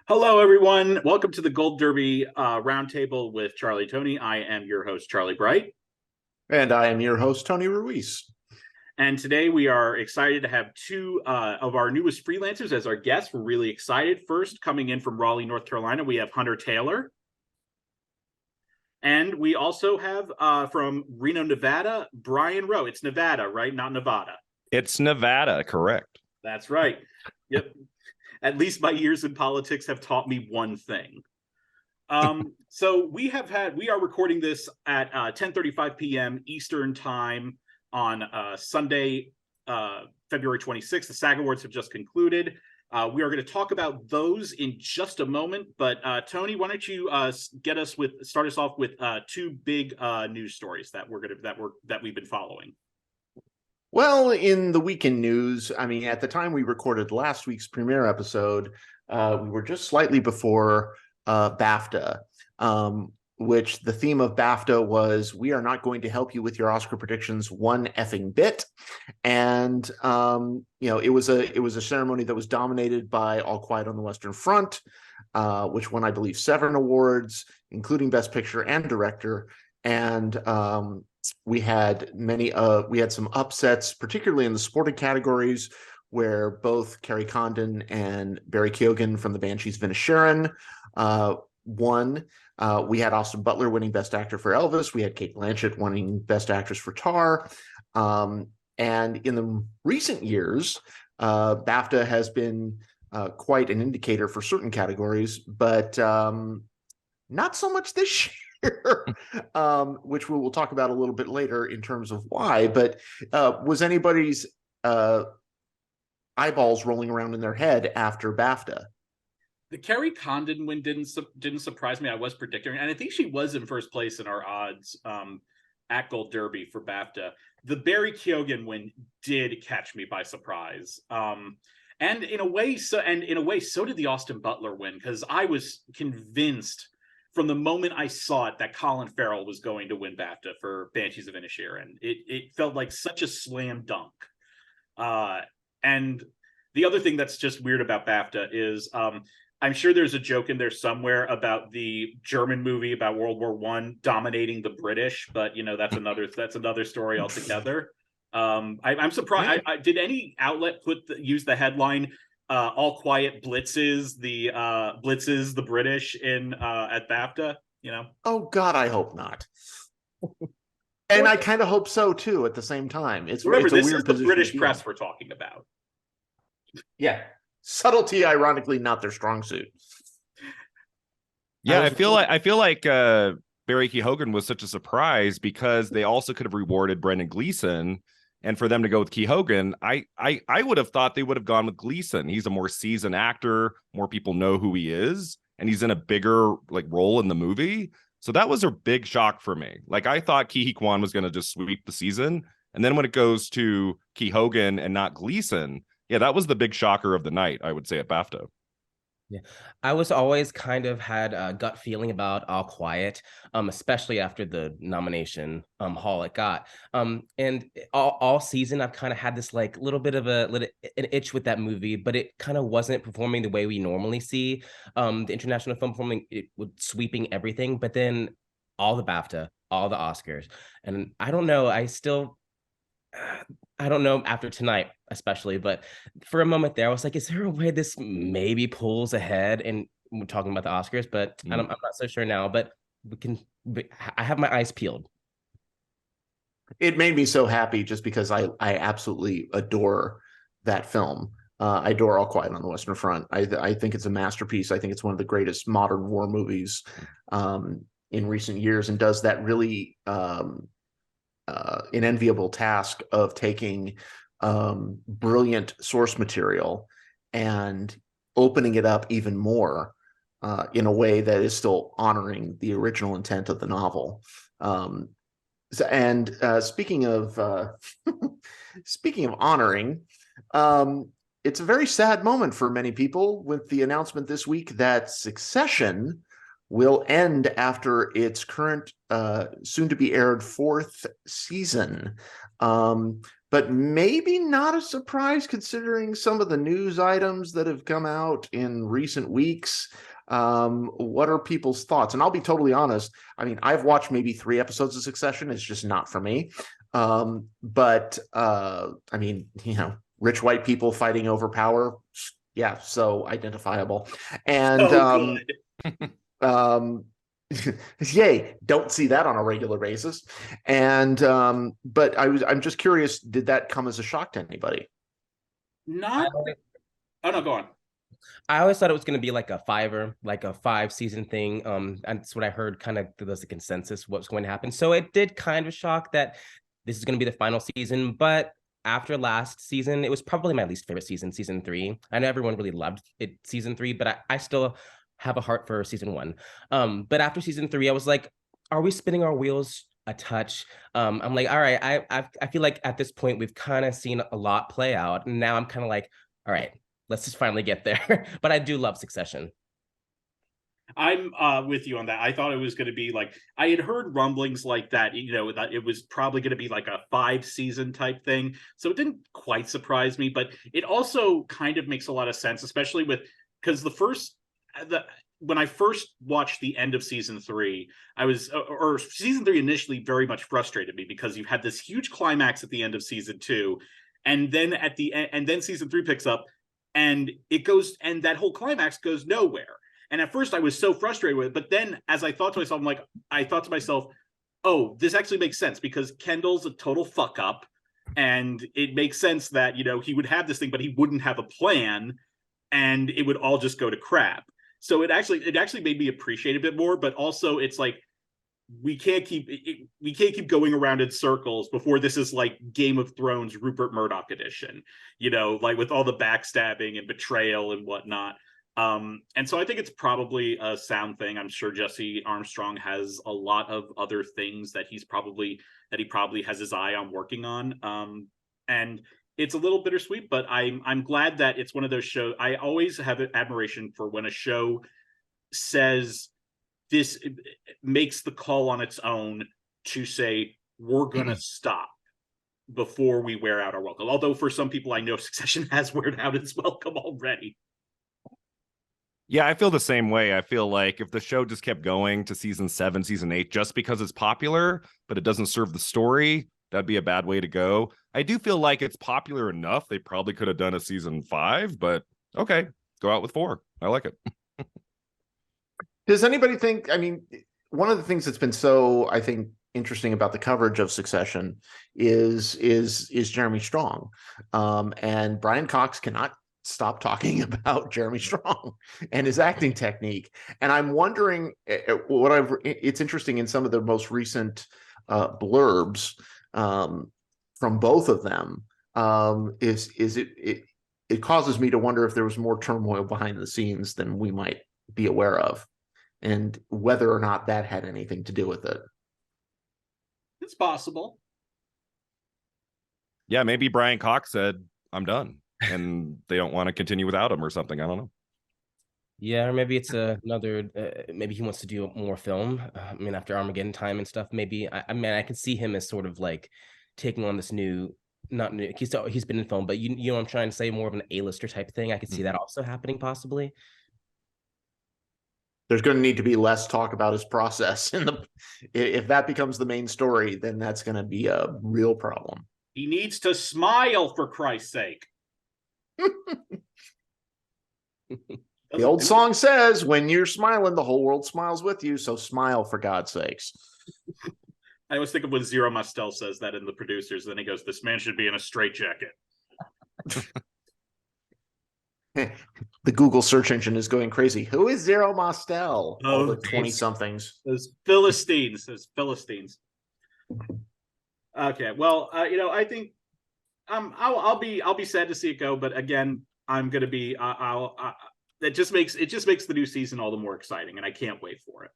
Hello, everyone. Welcome to the Gold Derby Roundtable with Charlie Tony. I am your host, Charlie Bright. And I am your host, Tony Ruiz. And today we are excited to have two of our newest freelancers as our guests. We're really excited. First, coming in from Raleigh, North Carolina, we have Hunter Taylor. And we also have from Reno, Nevada, Brian Rowe. It's Nevada, right? Not Nevada. It's Nevada, correct. That's right. Yep. At least my years in politics have taught me one thing. So we are recording this at 10:35 p.m. Eastern time on Sunday, February 26th. The SAG Awards have just concluded. We are going to talk about those in just a moment. But Tony, why don't you start us off with two big news stories that we've been following. Well, in the weekend news, I mean, at the time we recorded last week's premiere episode, we were just slightly before BAFTA, which the theme of BAFTA was, we are not going to help you with your Oscar predictions one effing bit. And, it was a ceremony that was dominated by All Quiet on the Western Front, which won, I believe, 7 awards, including Best Picture and Director. And we had some upsets, particularly in the sporting categories, where both Kerry Condon and Barry Keoghan from the Banshees of Inisherin won. We had Austin Butler winning Best Actor for Elvis. We had Cate Blanchett winning Best Actress for Tar. And in the recent years, BAFTA has been quite an indicator for certain categories, but not so much this year. Which we will talk about a little bit later in terms of why. But was anybody's eyeballs rolling around in their head after BAFTA? The Kerry Condon win didn't surprise me. I was predicting, and I think she was in first place in our odds at Gold Derby for BAFTA. The Barry Keoghan win did catch me by surprise. And in a way, so did the Austin Butler win, because I was convinced from the moment I saw it that Colin Farrell was going to win BAFTA for Banshees of Inisherin. It felt like such a slam dunk. And the other thing that's just weird about BAFTA is I'm sure there's a joke in there somewhere about the German movie about World War I dominating the British, but that's another story altogether. I'm surprised. Did any outlet use the headline All Quiet blitzes the British in at BAFTA? Oh God, I hope not. And I kind of hope so too. At the same time, it's a weird is the British press we're talking about. Yeah, subtlety, ironically, not their strong suit. Yeah, I feel like Barry Keoghan was such a surprise because they also could have rewarded Brendan Gleeson. And for them to go with Keoghan, I would have thought they would have gone with Gleeson. He's a more seasoned actor. More people know who he is. And he's in a bigger role in the movie. So that was a big shock for me. I thought Ke Huy Quan was going to just sweep the season. And then when it goes to Keoghan and not Gleeson, yeah, that was the big shocker of the night, I would say, at BAFTA. Yeah, I was always kind of had a gut feeling about All Quiet, especially after the nomination haul it got. And all season I've kind of had this little bit of an itch with that movie, but it kind of wasn't performing the way we normally see the international film performing, sweeping everything. But then all the BAFTA, all the Oscars, and I don't know. I don't know after tonight, especially, but for a moment there, I was like, is there a way this maybe pulls ahead? And we're talking about the Oscars, but I'm not so sure now, but I have my eyes peeled. It made me so happy just because I absolutely adore that film. I adore All Quiet on the Western Front. I think it's a masterpiece. I think it's one of the greatest modern war movies in recent years, and does that really an enviable task of taking brilliant source material and opening it up even more in a way that is still honoring the original intent of the novel. Speaking of honoring, it's a very sad moment for many people with the announcement this week that Succession will end after its current soon-to-be-aired 4th season. but maybe not a surprise considering some of the news items that have come out in recent weeks. What are people's thoughts? And I'll be totally honest. I mean, I've watched maybe 3 episodes of Succession. It's just not for me. But I mean, rich white people fighting over power. Yeah, so identifiable. And yay, don't see that on a regular basis. And but I'm just curious, did that come as a shock to anybody? Not oh no, go on. I always thought it was going to be like a 5-season thing. And that's what I heard. Kind of was the consensus what's going to happen. So it did kind of shock that this is going to be the final season. But after last season, it was probably my least favorite season 3. I know everyone really loved it, season 3, but I still have a heart for season 1. But after season 3, I was like, are we spinning our wheels a touch? I'm like, all right, I feel like at this point we've kind of seen a lot play out, and now I'm kind of like, all right, let's just finally get there. But I do love Succession. I'm with you on that. I thought it was going to be like, I had heard rumblings like that, that it was probably going to be like a 5-season type thing. So it didn't quite surprise me, but it also kind of makes a lot of sense, especially because when I first watched the end of season 3, or season 3 initially very much frustrated me because you had this huge climax at the end of season 2, and then at the end, and then season 3 picks up, and it goes, and that whole climax goes nowhere. And at first I was so frustrated with it, but then as I thought to myself, oh, this actually makes sense because Kendall's a total fuck up, and it makes sense that he would have this thing, but he wouldn't have a plan, and it would all just go to crap. So it actually made me appreciate it a bit more, but also it's like we can't keep going around in circles before this is like Game of Thrones Rupert Murdoch edition, like with all the backstabbing and betrayal and whatnot. And so I think it's probably a sound thing. I'm sure Jesse Armstrong has a lot of other things that he probably has his eye on working on. And it's a little bittersweet, but I'm glad that it's one of those shows. I always have admiration for when a show says this, makes the call on its own to say, we're going to stop before we wear out our welcome. Although for some people, I know Succession has weared out its welcome already. Yeah, I feel the same way. I feel like if the show just kept going to season 7, season 8, just because it's popular, but it doesn't serve the story, that'd be a bad way to go. I do feel like it's popular enough. They probably could have done a season 5, but okay, go out with 4. I like it. Does anybody think, I mean, one of the things that's been so, I think, interesting about the coverage of Succession is Jeremy Strong. And Brian Cox cannot stop talking about Jeremy Strong and his acting technique. And I'm wondering it's interesting in some of the most recent blurbs from both of them, it causes me to wonder if there was more turmoil behind the scenes than we might be aware of, and whether or not that had anything to do with it. It's possible. Yeah, maybe Brian Cox said, I'm done, and they don't want to continue without him or something. I don't know. Yeah, or maybe it's another. Maybe he wants to do more film. I mean, after Armageddon time and stuff. Maybe I mean, I could see him as sort of like taking on this new, not new. He's been in film, but you know what I'm trying to say, more of an A-lister type thing. I could see that also happening possibly. There's going to need to be less talk about his process, if that becomes the main story, then that's going to be a real problem. He needs to smile, for Christ's sake. The old song says, when you're smiling, the whole world smiles with you. So smile, for God's sakes. I always think of when Zero Mostel says that in The Producers. Then he goes, this man should be in a straitjacket. The Google search engine is going crazy. Who is Zero Mostel? Oh, all the 20-somethings. Those Philistines. Okay, well, I think I'll be sad to see it go, but again, I'm gonna be it just makes the new season all the more exciting, and I can't wait for it.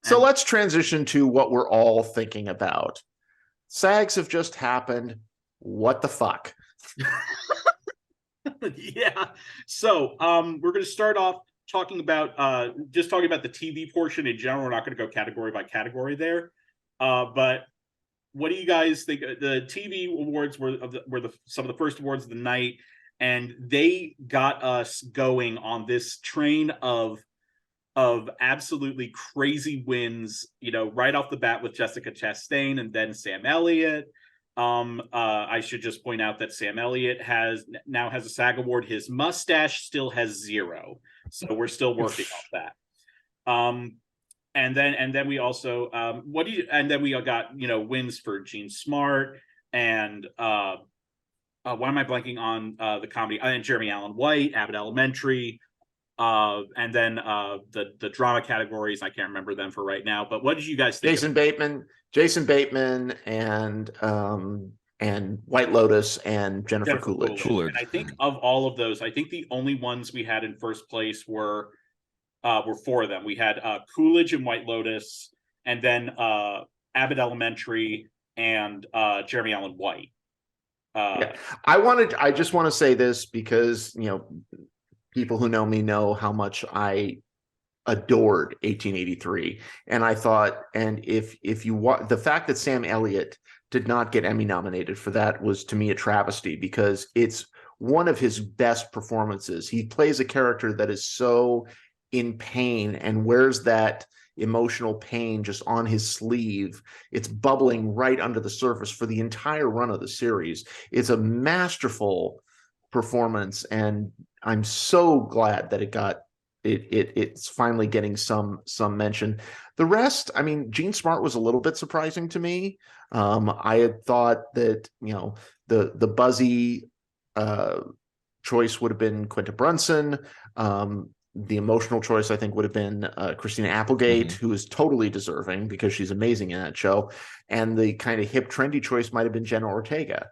So let's transition to what we're all thinking about. SAGs have just happened. What the fuck? Yeah. So we're going to start off talking about the TV portion in general. We're not going to go category by category there. But what do you guys think? The TV awards were some of the first awards of the night, and they got us going on this train of absolutely crazy wins, right off the bat with Jessica Chastain and then Sam Elliott. I should just point out that Sam Elliott now has a SAG award. His mustache still has 0, so we're still working on that. And then we also then we got wins for Gene Smart and why am I blanking on the comedy, and Jeremy Allen White, Abbott Elementary. And then the drama categories, I can't remember them for right now. But what did you guys think? Jason Bateman, and White Lotus, and Jennifer Coolidge. And I think of all of those, I think the only ones we had in first place were 4 of them. We had Coolidge and White Lotus, and then Abbott Elementary and Jeremy Allen White. I just want to say this because people who know me know how much I adored 1883, and I thought, and if you the fact that Sam Elliott did not get Emmy nominated for that was to me a travesty, because it's one of his best performances. He plays a character that is so in pain and wears that emotional pain just on his sleeve. It's bubbling right under the surface for the entire run of the series. It's a masterful performance, and I'm so glad that it's finally getting some mention. The rest, I mean, Gene Smart was a little bit surprising to me. I had thought that the buzzy choice would have been Quinta Brunson. The emotional choice, I think, would have been Christina Applegate, who is totally deserving because she's amazing in that show. And the kind of hip, trendy choice might have been Jenna Ortega.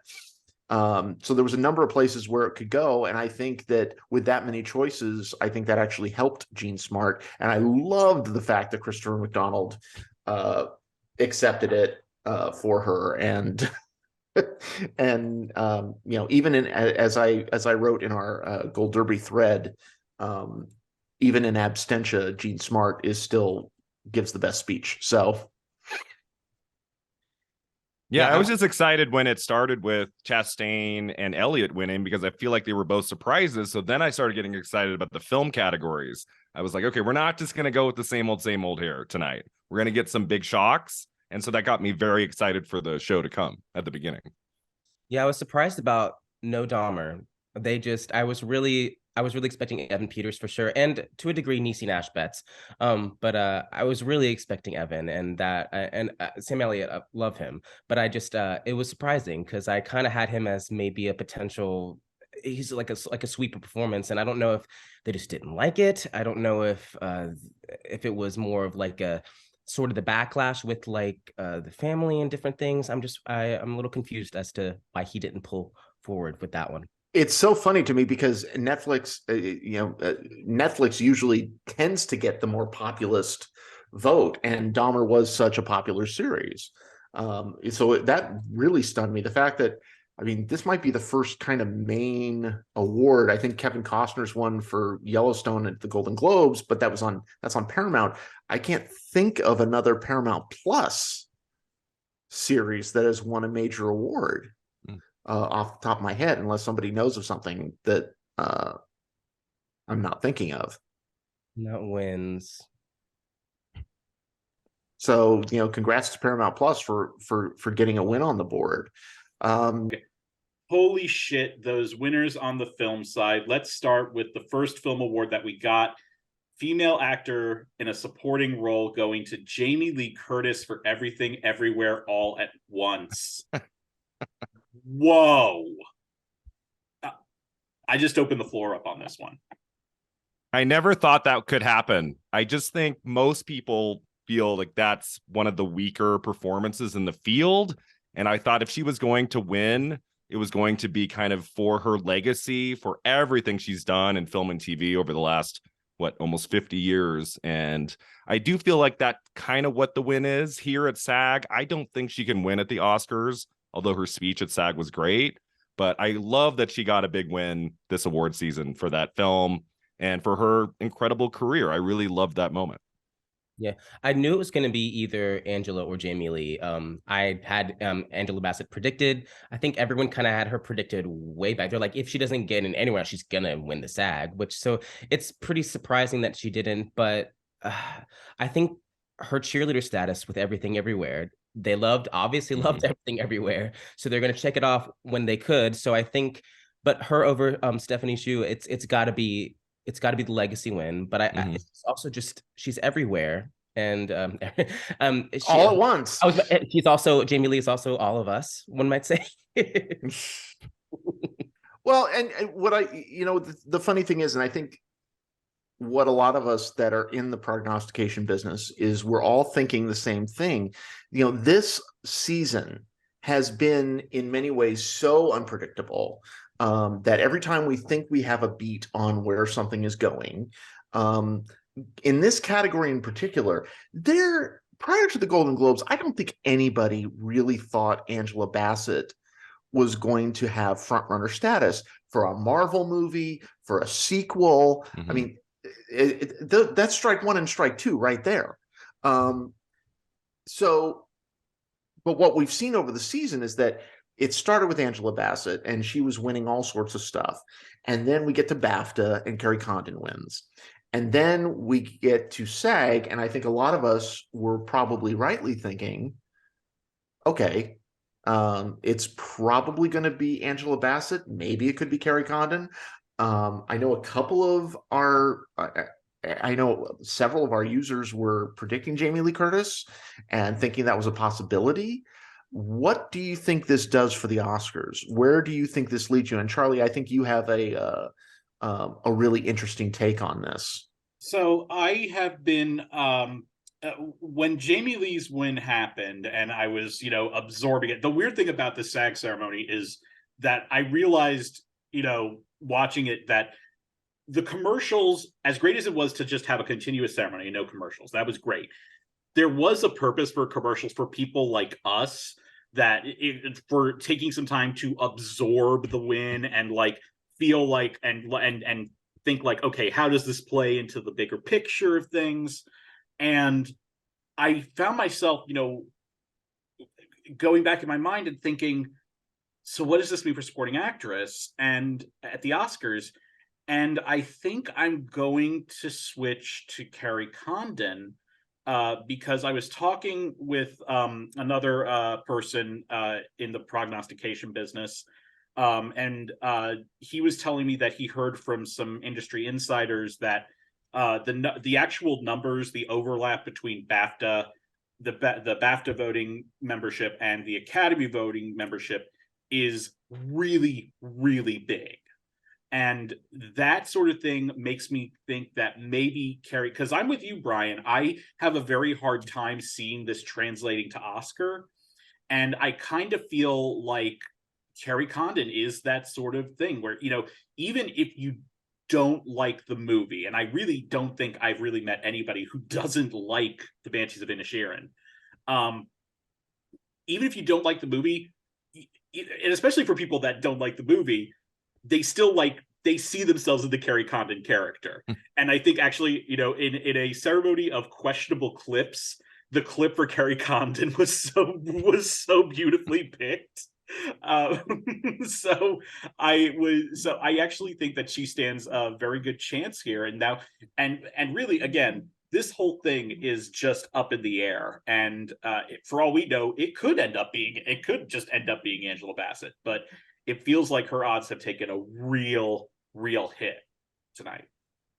So there was a number of places where it could go. And I think that with that many choices, I think that actually helped Gene Smart. And I loved the fact that Christopher McDonald accepted it for her. And and even as I wrote in our Gold Derby thread, even in absentia, Gene Smart still gives the best speech. So yeah, I was just excited when it started with Chastain and Elliott winning, because I feel like they were both surprises. So then I started getting excited about the film categories. I was like, okay, we're not just going to go with the same old here tonight. We're going to get some big shocks. And so that got me very excited for the show to come at the beginning. I was surprised about no Dahmer. I was really expecting Evan Peters for sure, and to a degree Niecy Nash Betts. But I was really expecting Evan, and Sam Elliott, love him. But I just it was surprising because I kind of had him as maybe a potential. He's like a sweeper performance, and I don't know if they just didn't like it. I don't know if it was more of like a sort of the backlash with like the family and different things. I'm a little confused as to why he didn't pull forward with that one. It's so funny to me because Netflix, Netflix usually tends to get the more populist vote, and Dahmer was such a popular series. So that really stunned me. The fact that, I mean, this might be the first kind of main award. I think Kevin Costner's won for Yellowstone at the Golden Globes, but that's on Paramount. I can't think of another Paramount Plus series that has won a major award. Off the top of my head, unless somebody knows of something that I'm not thinking of. That wins. So, congrats to Paramount Plus for getting a win on the board. Holy shit, those winners on the film side. Let's start with the first film award that we got. Female actor in a supporting role going to Jamie Lee Curtis for Everything Everywhere All at Once. Whoa. I just opened the floor up on this one. I never thought that could happen. I just think most people feel like that's one of the weaker performances in the field. And I thought if she was going to win, it was going to be kind of for her legacy, for everything she's done in film and TV over the last, almost 50 years. And I do feel like that's kind of what the win is here at SAG. I don't think she can win at the Oscars, although her speech at SAG was great. But I love that she got a big win this award season for that film and for her incredible career. I really loved that moment. Yeah, I knew it was going to be either Angela or Jamie Lee. I had Angela Bassett predicted. I think everyone kind of had her predicted way back. They're like, if she doesn't get in anywhere, she's gonna win the SAG. Which so it's pretty surprising that she didn't. But uh, I think her cheerleader status with Everything Everywhere, they obviously loved Everything Everywhere. So they're gonna check it off when they could. So I think, but her over Stephanie Hsu, it's got to be the legacy win, but it's also just she's everywhere, and All at once. She's also Jamie Lee is also all of us, one might say. Well, and what the funny thing is, and I think what a lot of us that are in the prognostication business is, we're all thinking the same thing. This season has been in many ways so unpredictable. That every time we think we have a beat on where something is going, in this category in particular, prior to the Golden Globes, I don't think anybody really thought Angela Bassett was going to have frontrunner status for a Marvel movie, for a sequel. I mean, that's strike one and strike two right there. But what we've seen over the season is that it started with Angela Bassett, and she was winning all sorts of stuff. And then we get to BAFTA, and Kerry Condon wins. And then we get to SAG, and I think a lot of us were probably rightly thinking, okay, it's probably going to be Angela Bassett. Maybe it could be Kerry Condon. I know several of our users were predicting Jamie Lee Curtis and thinking that was a possibility. What do you think this does for the Oscars? Where do you think this leads you? And Charlie, I think you have a really interesting take on this. So I have been when Jamie Lee's win happened, and I was absorbing it. The weird thing about the SAG ceremony is that I realized watching it that the commercials, as great as it was to just have a continuous ceremony and no commercials, that was great. There was a purpose for commercials for people like us, for taking some time to absorb the win and feel like and think like, okay, how does this play into the bigger picture of things? And I found myself, going back in my mind and thinking, so what does this mean for supporting actress and at the Oscars? And I think I'm going to switch to Kerry Condon, because I was talking with another person in the prognostication business, and he was telling me that he heard from some industry insiders that the actual numbers, the overlap between BAFTA, the BAFTA voting membership and the Academy voting membership is really, really big. And that sort of thing makes me think that maybe Kerry, because I'm with you, Brian, I have a very hard time seeing this translating to Oscar. And I kind of feel like Kerry Condon is that sort of thing where, even if you don't like the movie, and I really don't think I've really met anybody who doesn't like The Banshees of Inisherin, even if you don't like the movie, and especially for people that don't like the movie, they still they see themselves in the Kerry Condon character. And I think actually, in a ceremony of questionable clips, the clip for Kerry Condon was so beautifully picked. So I actually think that she stands a very good chance here. And now, and really, again, this whole thing is just up in the air. And for all we know, it could just end up being Angela Bassett, but it feels like her odds have taken a real hit tonight.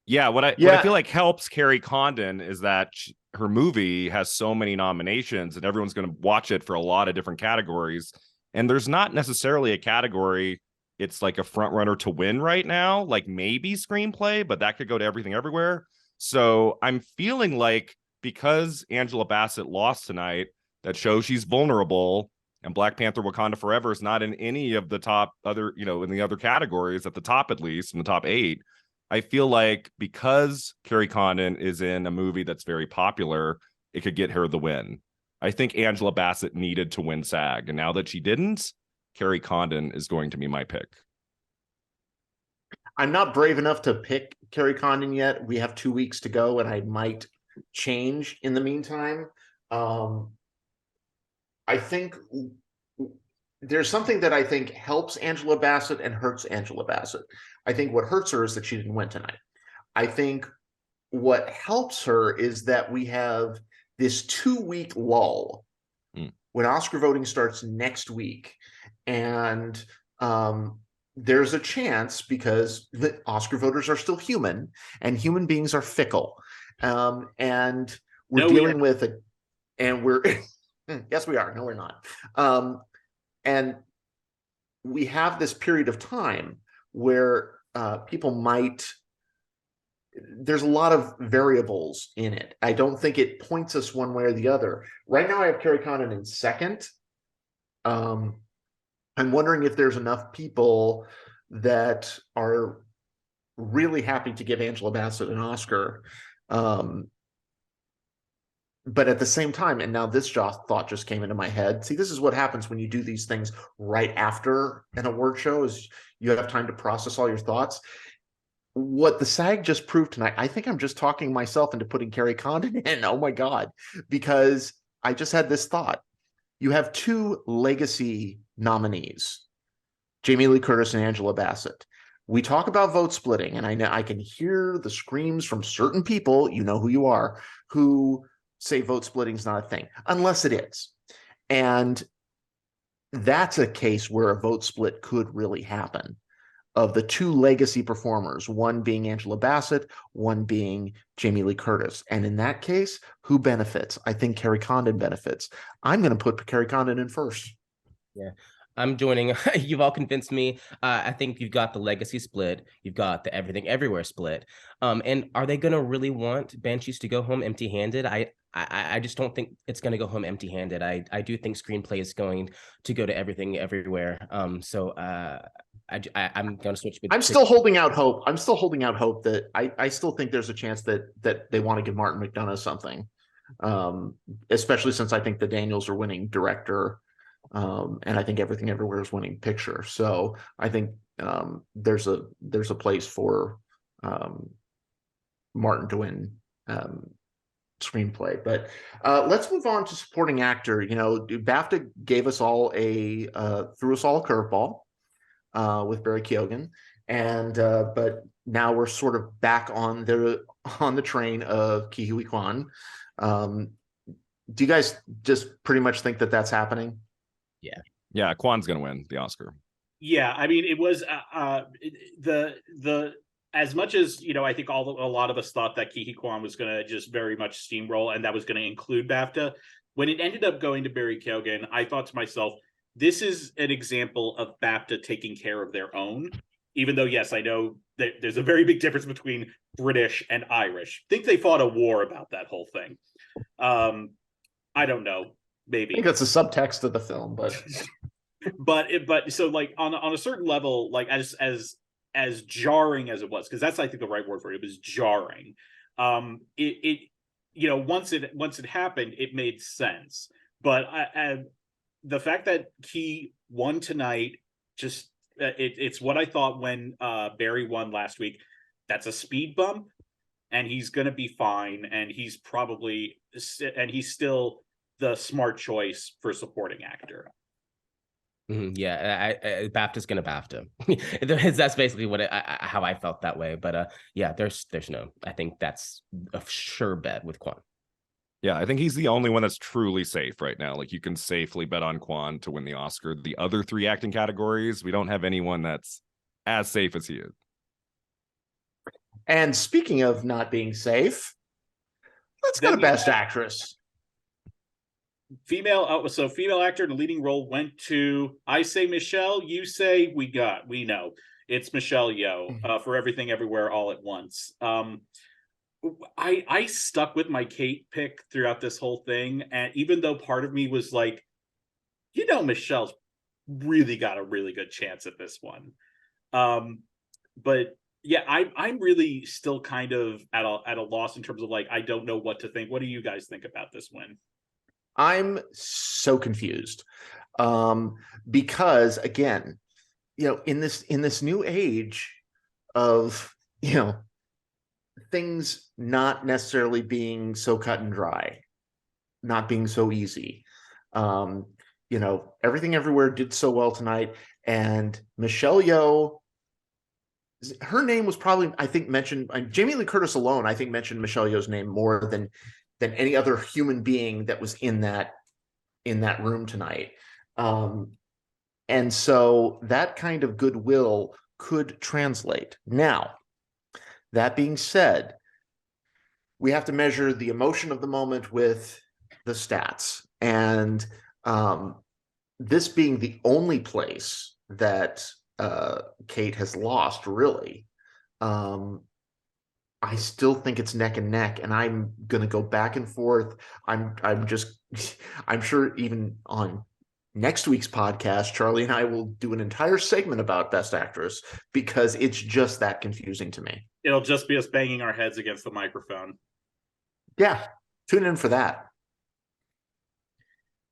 Yeah, what I feel like helps Kerry Condon is that her movie has so many nominations and everyone's going to watch it for a lot of different categories. And there's not necessarily a category it's like a front runner to win right now, like maybe screenplay, but that could go to Everything Everywhere. So I'm feeling like because Angela Bassett lost tonight, that shows she's vulnerable. And Black Panther Wakanda Forever is not in any of the top other, in the other categories, at the top, at least in the top 8. I feel like because Kerry Condon is in a movie that's very popular, it could get her the win. I think Angela Bassett needed to win SAG. And now that she didn't, Kerry Condon is going to be my pick. I'm not brave enough to pick Kerry Condon yet. We have 2 weeks to go, and I might change in the meantime. I think there's something that I think helps Angela Bassett and hurts Angela Bassett. I think what hurts her is that she didn't win tonight. I think what helps her is that we have this 2-week lull when Oscar voting starts next week. And there's a chance, because the Oscar voters are still human and human beings are fickle. And we're dealing with it, and we're yes, we are. No, we're not. And we have this period of time where people might, there's a lot of variables in it. I don't think it points us one way or the other. Right now I have Kerry Condon in second. I'm wondering if there's enough people that are really happy to give Angela Bassett an Oscar. But at the same time, and now this thought just came into my head. See, this is what happens when you do these things right after an award show, is you have time to process all your thoughts. What the SAG just proved tonight, I think I'm just talking myself into putting Kerry Condon in. Oh my God, because I just had this thought. You have 2 legacy nominees, Jamie Lee Curtis and Angela Bassett. We talk about vote splitting, and I know I can hear the screams from certain people, you know who you are, who say vote splitting is not a thing, unless it is. And that's a case where a vote split could really happen, of the 2 legacy performers, one being Angela Bassett, one being Jamie Lee Curtis. And in that case, who benefits? I think Kerry Condon benefits. I'm going to put Kerry Condon in first. Yeah, I'm joining. You've all convinced me. I think you've got the legacy split. You've got the everything everywhere split. And are they going to really want Banshees to go home empty-handed? I just don't think it's going to go home empty-handed. I do think screenplay is going to go to everything everywhere. I'm going to switch. I'm still holding out hope. I'm still holding out hope that I still think there's a chance that they want to give Martin McDonagh something, especially since I think the Daniels are winning director, and I think Everything Everywhere is winning picture. So I think there's a place for Martin to win screenplay. But let's move on to supporting actor. You know, BAFTA gave us all threw us all a curveball with Barry Keoghan, and but now we're sort of back on the train of Ke Huy Quan. Do you guys just pretty much think that that's happening? Yeah, Kwan's gonna win the Oscar. Yeah, I mean, it was the as much as, you know, I think a lot of us thought that Ke Huy Quan was going to just very much steamroll, and that was going to include BAFTA. When it ended up going to Barry Keoghan, I thought to myself, this is an example of BAFTA taking care of their own. Even though, yes, I know that there's a very big difference between British and Irish. I think they fought a war about that whole thing. I don't know. Maybe. I think that's a subtext of the film, but but so like on a certain level, like as jarring as it was, because that's, I think, the right word for it. It was jarring. It you know, once it happened, it made sense. But the fact that Ke won tonight, just it's what I thought when Barry won last week. That's a speed bump, and he's going to be fine. And he's still the smart choice for supporting actor. Yeah, BAFTA's gonna BAFTA. That's basically what how I felt that way. But yeah, there's no. I think that's a sure bet with Kwan. Yeah, I think he's the only one that's truly safe right now. Like, you can safely bet on Kwan to win the Oscar. The other 3 acting categories, we don't have anyone that's as safe as he is. And speaking of not being safe, let's go to Best Actress. Female actor in a leading role went to, I say Michelle, you say we know. It's Michelle Yeoh for Everything Everywhere All at Once. I stuck with my Kate pick throughout this whole thing, and even though part of me was like, you know, Michelle's really got a really good chance at this one. But yeah, I'm really still kind of at a loss in terms of, like, I don't know what to think. What do you guys think about this win? I'm so confused because, again, you know, in this new age of, you know, things not necessarily being so cut and dry, not being so easy. Everything Everywhere did so well tonight, and Michelle Yeoh, her name was probably, I think, mentioned. Jamie Lee Curtis alone, I think, mentioned Michelle Yeoh's name more than any other human being that was in that room tonight. And so that kind of goodwill could translate. Now, that being said, we have to measure the emotion of the moment with the stats. And this being the only place that Kate has lost, really, I still think it's neck and neck, and I'm going to go back and forth. I'm sure even on next week's podcast, Charlie and I will do an entire segment about Best Actress, because it's just that confusing to me. It'll just be us banging our heads against the microphone. Yeah, tune in for that.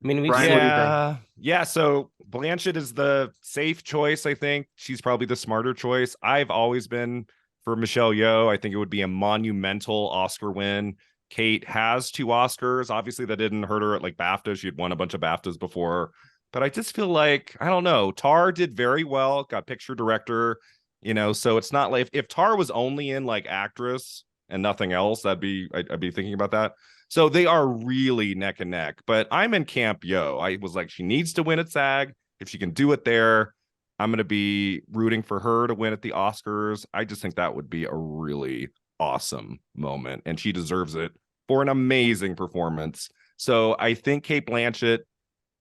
I mean, Brian, what do you think? Yeah. So Blanchett is the safe choice. I think she's probably the smarter choice. I've always been for Michelle Yeoh. I think it would be a monumental Oscar win. Kate has 2 Oscars. Obviously, that didn't hurt her at like BAFTA. She had won a bunch of BAFTAs before. But I just feel like, I don't know, Tar did very well, got picture director, so it's not like if Tar was only in like actress and nothing else, I'd be thinking about that. So they are really neck and neck, but I'm in camp Yeoh. I was like, she needs to win at SAG. If she can do it there, I'm going to be rooting for her to win at the Oscars. I just think that would be a really awesome moment, and she deserves it for an amazing performance. So I think Kate Blanchett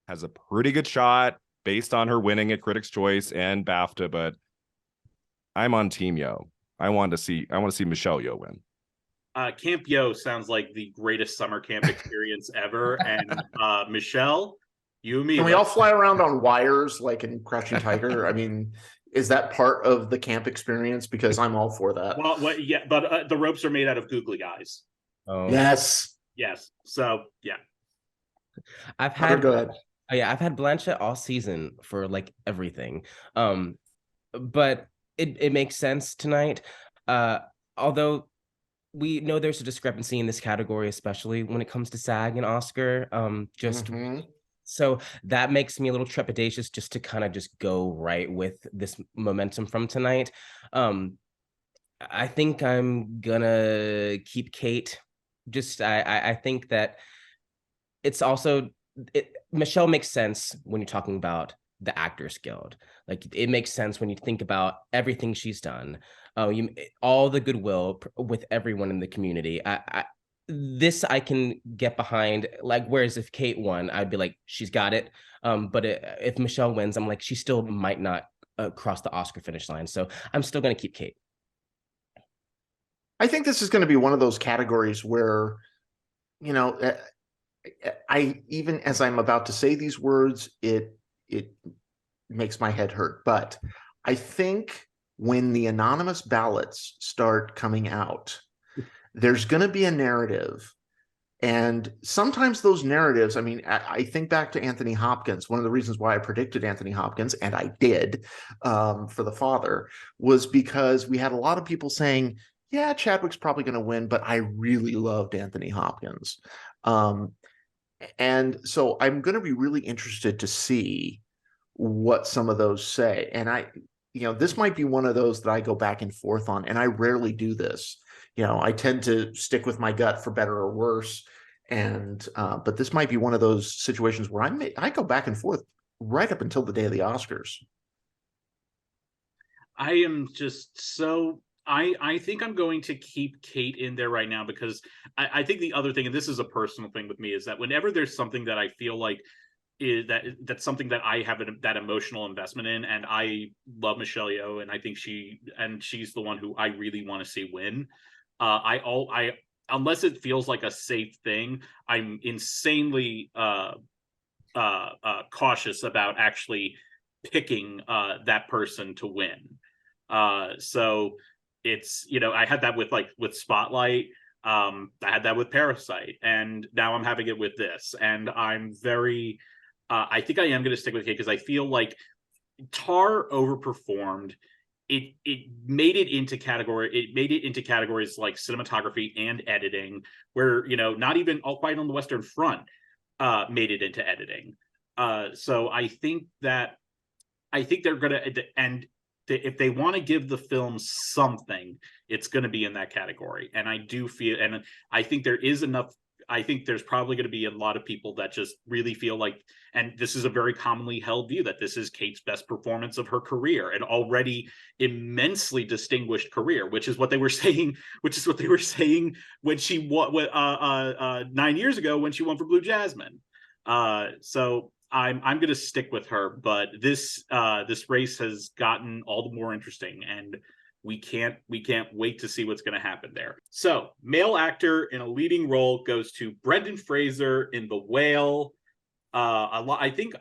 has a pretty good shot based on her winning at Critics' Choice and BAFTA, but I'm on Team Yeoh. I want to see Michelle Yeoh win. Camp Yeoh sounds like the greatest summer camp experience ever. And Michelle, you and me. Can we all fly around on wires like in Crouching Tiger? I mean, is that part of the camp experience? Because I'm all for that. Well, yeah, but the ropes are made out of googly eyes. Oh, yes. So yeah, I've had. Go ahead. Oh, yeah, I've had Blanchett all season for like everything. But it makes sense tonight. Although we know there's a discrepancy in this category, especially when it comes to SAG and Oscar. So that makes me a little trepidatious just to kind of just go right with this momentum from tonight. I think I'm gonna keep Kate. I think that it's also Michelle makes sense when you're talking about the Actors Guild. Like, it makes sense when you think about everything she's done. All the goodwill with everyone in the community. This I can get behind. Like, whereas if Kate won, I'd be like, she's got it. But if Michelle wins, I'm like, she still might not cross the Oscar finish line. So I'm still going to keep Kate. I think this is going to be one of those categories where, I even as I'm about to say these words, it makes my head hurt. But I think when the anonymous ballots start coming out, there's going to be a narrative. And sometimes those narratives, I mean, I think back to Anthony Hopkins. One of the reasons why I predicted Anthony Hopkins, and I did, for The Father, was because we had a lot of people saying, yeah, Chadwick's probably going to win, but I really loved Anthony Hopkins. And so I'm going to be really interested to see what some of those say. And this might be one of those that I go back and forth on, and I rarely do this. I tend to stick with my gut for better or worse. And but this might be one of those situations where I go back and forth right up until the day of the Oscars. I am just so I think I'm going to keep Kate in there right now, because I think the other thing, and this is a personal thing with me, is that whenever there's something that I feel like that's something that I have that emotional investment in, and I love Michelle Yeoh, and I think she's the one who I really want to see win. I unless it feels like a safe thing, I'm insanely cautious about actually picking that person to win. So it's, I had that with Spotlight. I had that with Parasite, and now I'm having it with this. And I'm very, I think I am going to stick with Kate, because I feel like Tar overperformed it made it into categories like cinematography and editing, where, you know, not even All Quiet on the Western Front made it into editing. So I think they're gonna, and if they want to give the film something, it's going to be in that category. And I do feel, and I think there is enough. I think there's probably going to be a lot of people that just really feel like, and this is a very commonly held view, that this is Kate's best performance of her career, an already immensely distinguished career, which is what they were saying. Which is what they were saying when she won 9 years ago when she won for Blue Jasmine. So I'm going to stick with her, but this race has gotten all the more interesting, and we can't wait to see what's going to happen there. So, male actor in a leading role goes to Brendan Fraser in The Whale. I think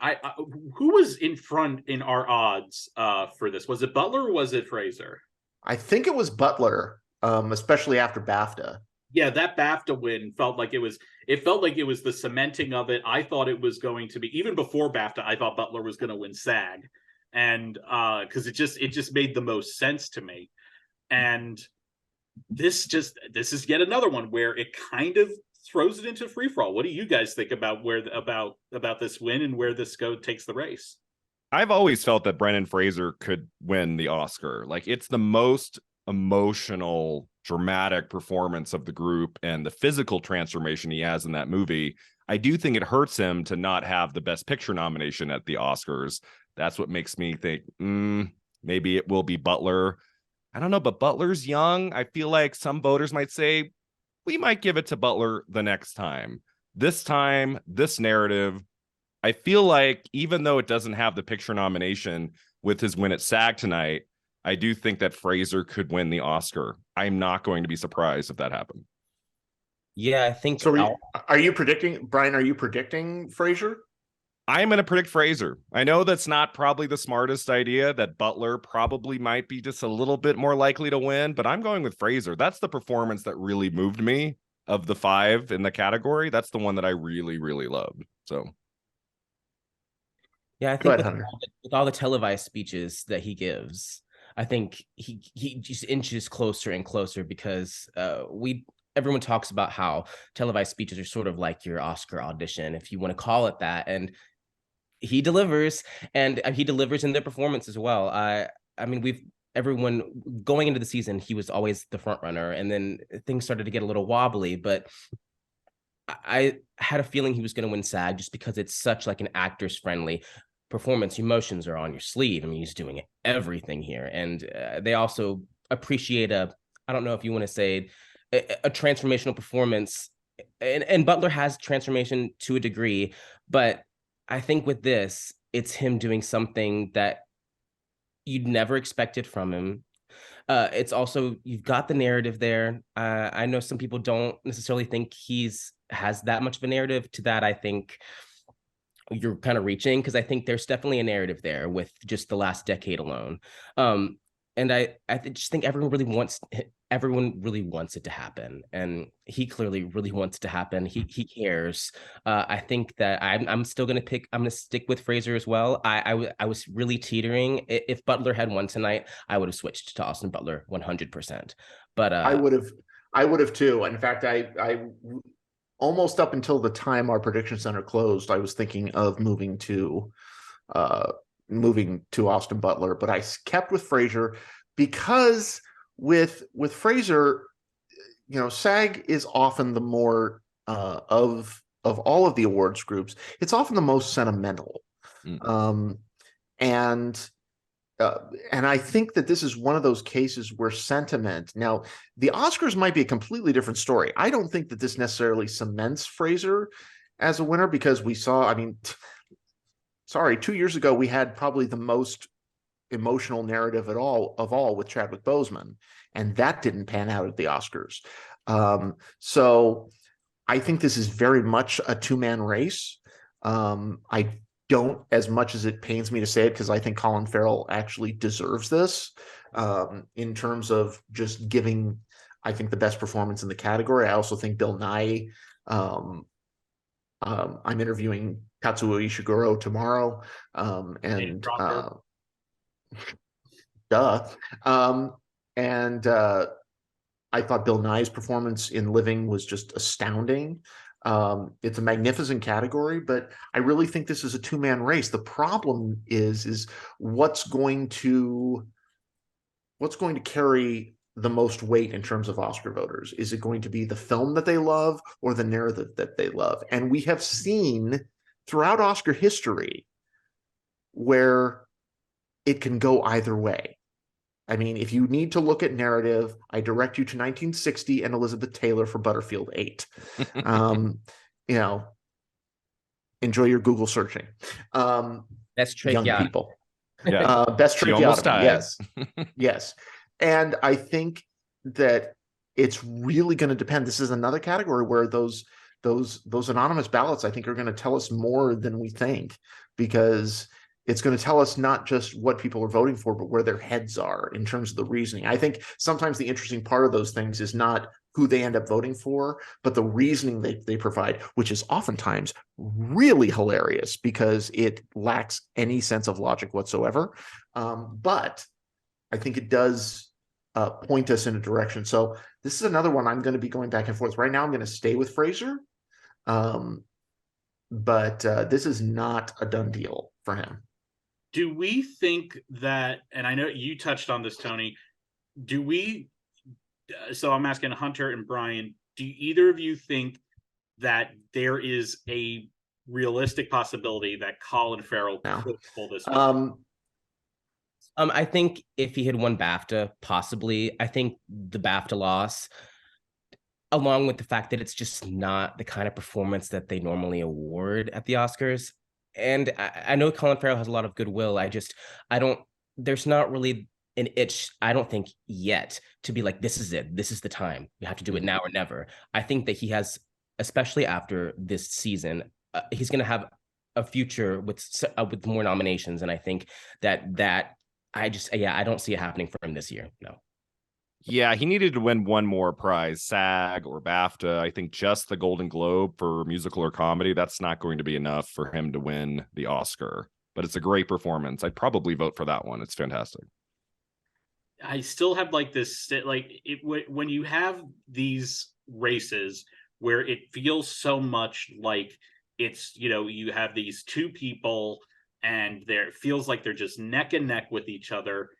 who was in front in our odds for this? Was it Butler or was it Fraser? I think it was Butler, especially after BAFTA. Yeah, that BAFTA win felt like it was the cementing of it. I thought it was going to be, even before BAFTA, I thought Butler was going to win SAG. And because it just made the most sense to me. And this is yet another one where it kind of throws it into free for all. What do you guys think about about this win and where this takes the race? I've always felt that Brendan Fraser could win the Oscar. Like, it's the most emotional, dramatic performance of the group, and the physical transformation he has in that movie. I do think it hurts him to not have the Best Picture nomination at the Oscars. That's what makes me think maybe it will be Butler. I don't know, but Butler's young. I feel like some voters might say we might give it to Butler the next time. This time, this narrative, I feel like even though it doesn't have the picture nomination with his win at SAG tonight, I do think that Fraser could win the Oscar. I'm not going to be surprised if that happened. Yeah, I think so. Are you predicting, Brian? Are you predicting Fraser? I'm going to predict Fraser. I know that's not probably the smartest idea, that Butler probably might be just a little bit more likely to win, but I'm going with Fraser. That's the performance that really moved me of the 5 in the category. That's the one that I really, really loved. So, yeah, I think with all the televised speeches that he gives, I think he just inches closer and closer, because everyone talks about how televised speeches are sort of like your Oscar audition, if you want to call it that. And he delivers, and he delivers in their performance as well. I mean, everyone going into the season, he was always the front runner, and then things started to get a little wobbly, but I had a feeling he was going to win SAG just because it's such like an actors friendly performance. Emotions are on your sleeve. I mean, he's doing everything here, and they also appreciate I don't know if you want to say a transformational performance, and Butler has transformation to a degree, but I think with this, it's him doing something that you'd never expected from him. It's also, you've got the narrative there. I know some people don't necessarily think has that much of a narrative. To that, I think you're kind of reaching, because I think there's definitely a narrative there with just the last decade alone. And I just think everyone really wants it to happen, and he clearly really wants it to happen. He cares. I think that I'm still going to stick with Fraser as well. I was really teetering. If Butler had won tonight, I would have switched to Austin Butler 100%. But I would have too. In fact, I almost up until the time our prediction center closed, I was thinking of moving to Austin Butler, but I kept with Fraser, because with Fraser, you know, SAG is often the more of all of the awards groups, it's often the most sentimental. And I think that this is one of those cases where sentiment, now the Oscars might be a completely different story. I don't think that this necessarily cements Fraser as a winner, because we saw, 2 years ago, we had probably the most emotional narrative of all with Chadwick Boseman, and that didn't pan out at the Oscars. So I think this is very much a two-man race. I don't, as much as it pains me to say it, because I think Colin Farrell actually deserves this in terms of just giving, I think, the best performance in the category. I also think Bill Nye, I'm interviewing Katsuo Ishiguro tomorrow, duh. And I thought Bill Nye's performance in Living was just astounding. It's a magnificent category, but I really think this is a two-man race. The problem is what's going to carry the most weight in terms of Oscar voters? Is it going to be the film that they love or the narrative that they love? And we have seen throughout Oscar history where it can go either way. I mean, if you need to look at narrative, I direct you to 1960 and Elizabeth Taylor for Butterfield 8. Enjoy your Google searching. That's young people. Yeah. Best She almost tracheotomy. died. Yes. Yes. And I think that it's really going to depend. This is another category where those anonymous ballots, I think, are going to tell us more than we think, because it's going to tell us not just what people are voting for, but where their heads are in terms of the reasoning. I think sometimes the interesting part of those things is not who they end up voting for, but the reasoning they provide, which is oftentimes really hilarious because it lacks any sense of logic whatsoever. But I think it does point us in a direction. So this is another one I'm going to be going back and forth. Right now, I'm going to stay with Fraser. But this is not a done deal for him. Do we think that, and I know you touched on this, Tony, so I'm asking Hunter and Brian, do either of you think that there is a realistic possibility that Colin Farrell could pull this one? I think if he had won BAFTA, possibly. I think the BAFTA loss, along with the fact that it's just not the kind of performance that they normally award at the Oscars. And I know Colin Farrell has a lot of goodwill. There's not really an itch, I don't think, yet to be like, this is it. This is the time. We have to do it now or never. I think that he has, especially after this season, he's going to have a future with more nominations. And I think that I don't see it happening for him this year. No. Yeah, he needed to win one more prize, SAG or BAFTA. I think just the Golden Globe for musical or comedy, that's not going to be enough for him to win the Oscar. But it's a great performance. I'd probably vote for that one. It's fantastic. I still have when you have these races where it feels so much like it's, you have these two people and it feels like they're just neck and neck with each other.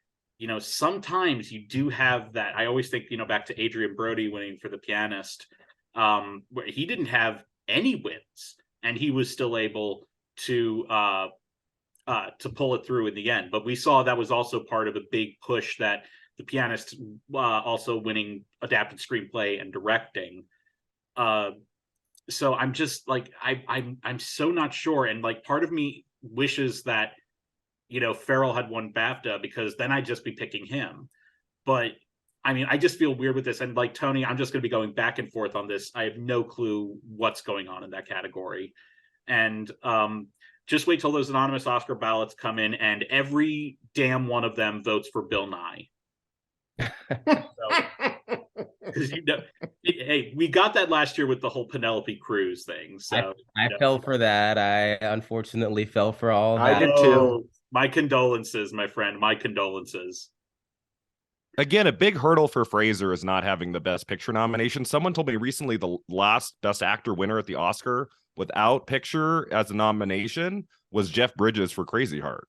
Sometimes you do have that. I always think, back to Adrian Brody winning for The Pianist, where he didn't have any wins and he was still able to pull it through in the end. But we saw that was also part of a big push that The Pianist also winning adapted screenplay and directing. So I'm just like, I'm so not sure. And like, part of me wishes that, Farrell had won BAFTA, because then I'd just be picking him. But I mean, I just feel weird with this. And like Tony, I'm just going to be going back and forth on this. I have no clue what's going on in that category. And just wait till those anonymous Oscar ballots come in and every damn one of them votes for Bill Nye. Because hey, we got that last year with the whole Penelope Cruz thing. So I fell for that. I unfortunately fell for all that. I did too. My condolences, my friend. My condolences. Again, a big hurdle for Fraser is not having the Best Picture nomination. Someone told me recently the last Best Actor winner at the Oscar without picture as a nomination was Jeff Bridges for Crazy Heart.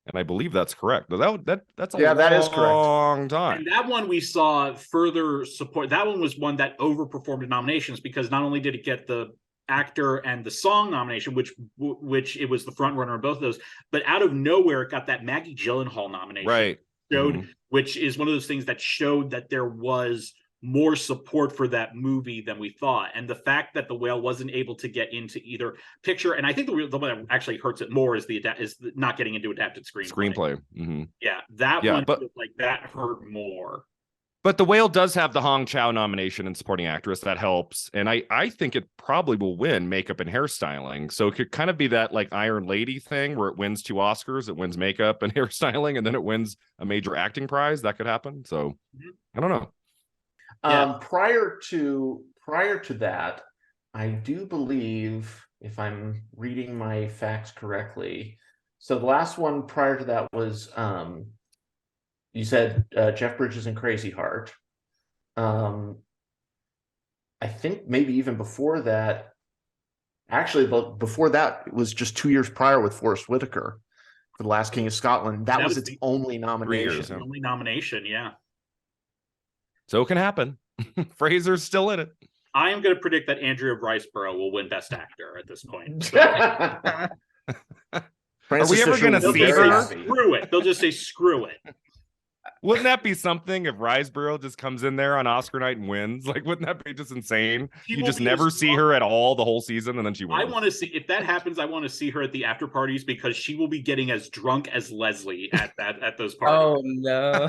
And I believe that's correct. That's that is correct. Long time. And that one we saw further support. That one was one that overperformed in nominations, because not only did it get the actor and the song nomination, which it was the front runner in both of those, but out of nowhere it got that Maggie Gyllenhaal nomination. Right. Which is one of those things that showed that there was more support for that movie than we thought. And the fact that The Whale wasn't able to get into either picture, and I think the one that actually hurts it more is not getting into adapted screenplay. Mm-hmm. Yeah, that hurt more. But The Whale does have the Hong Chow nomination in supporting actress. That helps. And I think it probably will win makeup and hairstyling. So it could kind of be that like Iron Lady thing where it wins 2 Oscars, it wins makeup and hairstyling, and then it wins a major acting prize. That could happen. So I don't know. Yeah. Prior to that, I do believe, if I'm reading my facts correctly, so the last one prior to that was You said Jeff Bridges and Crazy Heart. I think maybe even before that, actually, before that, it was just 2 years prior with Forrest Whitaker for The Last King of Scotland. That was its only nomination. years, yeah. Only nomination, yeah. So it can happen. Fraser's still in it. I am going to predict that Andrea Riceborough will win Best Actor at this point. So. Are we ever going to see her? Screw it. They'll just say screw it. Wouldn't that be something if Riceborough just comes in there on Oscar night and wins? Like, wouldn't that be just insane? You just never see her at all the whole season, and then she wins. I want to see, if that happens, I want to see her at the after parties, because she will be getting as drunk as Leslie at those parties. Oh no.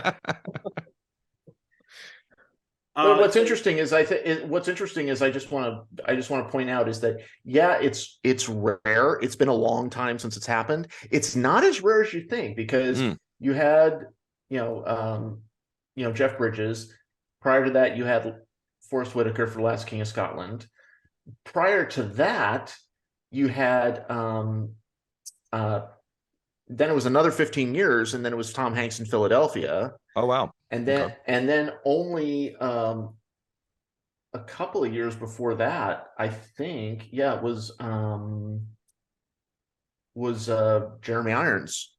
But what's interesting is I just want to point out is that, yeah, it's rare. It's been a long time since it's happened. It's not as rare as you think, because you had Jeff Bridges. Prior to that, you had Forrest Whitaker for Last King of Scotland. Prior to that, you had then it was another 15 years, and then it was Tom Hanks in Philadelphia. Oh wow. And then only a couple of years before that, I think, yeah, it was Jeremy Irons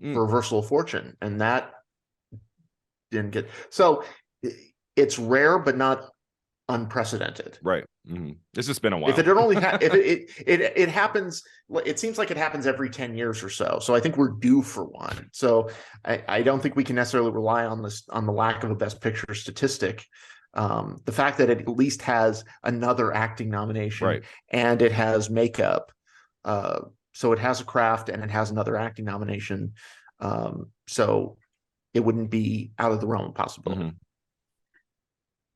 for Reversal of Fortune, and that didn't get. So it's rare, but not unprecedented. Right. It's just been a while. If it only it happens, it seems like it happens every 10 years or so. So I think we're due for one. So I don't think we can necessarily rely on the lack of a Best Picture statistic. The fact that it at least has another acting nomination, right, and it has makeup, so it has a craft and it has another acting nomination. So it wouldn't be out of the realm of possibility.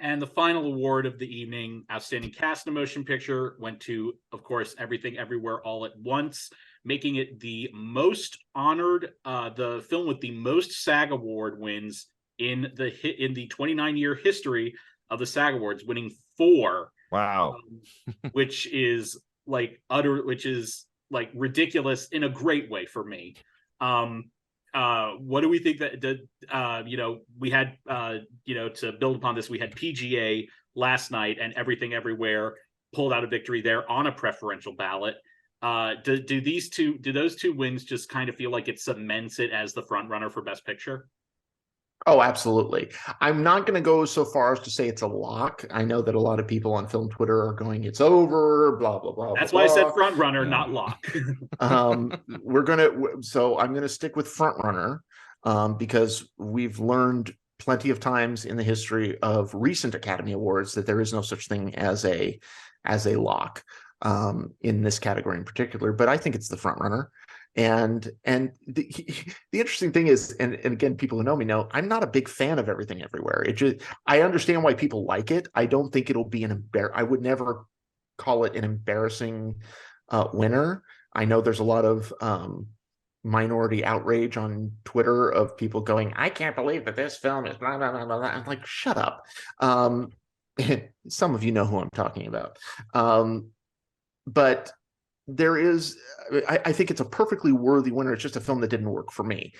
And the final award of the evening, Outstanding Cast in a Motion Picture, went to, of course, Everything Everywhere All at Once, making it the most honored, the film with the most SAG Award wins in the 29-year history of the SAG Awards, winning 4. Wow. Which is ridiculous in a great way for me. What do we think that we had, to build upon this, we had PGA last night, and Everything Everywhere pulled out a victory there on a preferential ballot. Do those two wins just kind of feel like it cements it as the front runner for Best Picture? Oh, absolutely. I'm not going to go so far as to say it's a lock. I know that a lot of people on film Twitter are going, it's over, blah, blah, blah. That's blah, why blah. I said front runner, not lock. I'm going to stick with front runner, because we've learned plenty of times in the history of recent Academy Awards that there is no such thing as a lock in this category in particular. But I think it's the front runner. And the interesting thing is, and again, people who know me know, I'm not a big fan of Everything Everywhere. I understand why people like it. I don't think it'll be I would never call it an embarrassing winner. I know there's a lot of minority outrage on Twitter of people going, I can't believe that this film is blah, blah, blah, blah. I'm like, shut up. Some of you know who I'm talking about. But there is, I think it's a perfectly worthy winner. It's just a film that didn't work for me.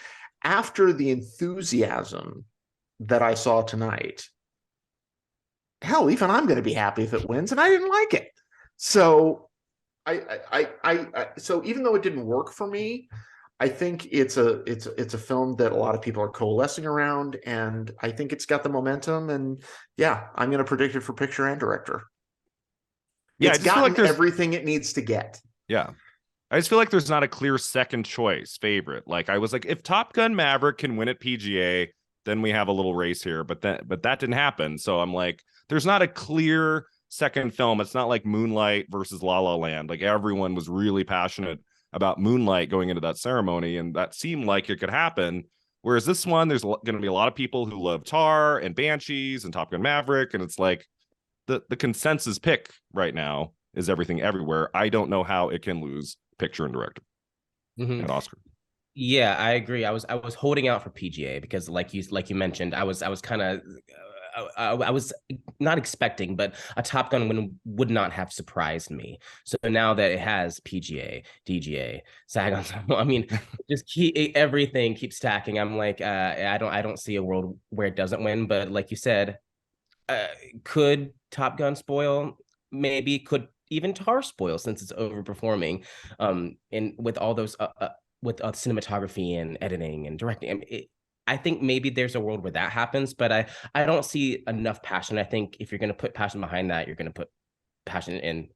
After the enthusiasm that I saw tonight, hell, even I'm going to be happy if it wins, and I didn't like it. So so even though it didn't work for me, I think it's a film that a lot of people are coalescing around, and I think it's got the momentum. And yeah, I'm going to predict it for picture and director. Yeah, it's gotten everything it needs to get. Yeah. I just feel like there's not a clear second choice favorite. Like, I was like, if Top Gun Maverick can win at PGA, then we have a little race here. But that didn't happen. So I'm like, there's not a clear second film. It's not like Moonlight versus La La Land. Like, everyone was really passionate about Moonlight going into that ceremony, and that seemed like it could happen. Whereas this one, there's going to be a lot of people who love Tar and Banshees and Top Gun Maverick, and it's like the consensus pick right now is Everything Everywhere. I don't know how it can lose picture and director and Oscar. Yeah, I agree. I was holding out for PGA because, like you mentioned, I was kind of I was not expecting, but a Top Gun win would not have surprised me. So now that it has PGA, DGA, SAG Ensemble, I mean, everything keeps stacking. I'm like, I don't see a world where it doesn't win. But like you said, could Top Gun spoil? Maybe. Could even Tar spoil since it's overperforming? And with all those with cinematography and editing and directing, I mean, I think maybe there's a world where that happens, but I don't see enough passion. I think if you're going to put passion behind that, you're going to put passion in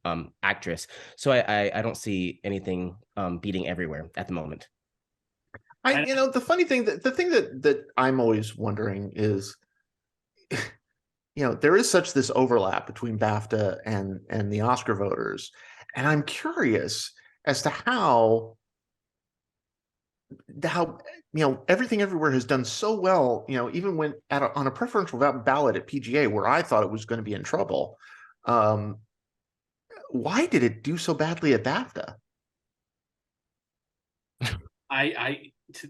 actress. So I don't see anything beating Everywhere at the moment. The funny thing, the thing that I'm always wondering is, there is such this overlap between BAFTA and the Oscar voters, and I'm curious as to how Everything Everywhere has done so well, even when on a preferential ballot at PGA where I thought it was going to be in trouble. Why did it do so badly at BAFTA?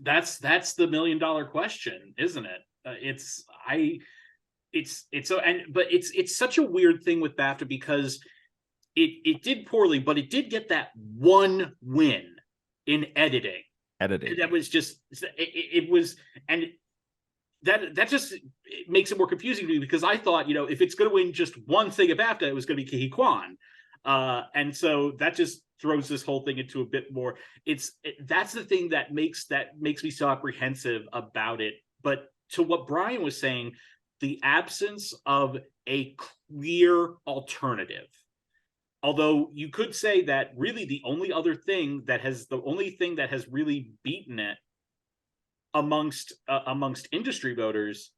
That's the $1 million question, isn't it? It's such a weird thing with BAFTA because it did poorly, but it did get that one win in editing. That was just it was, and that just makes it more confusing to me because I thought, if it's going to win just one thing at BAFTA, it was going to be Ke Huy Quan, and so that just throws this whole thing into a bit more. That's the thing that makes me so apprehensive about it. But to what Brian was saying, the absence of a clear alternative. Although you could say that really the only thing that has really beaten it amongst industry voters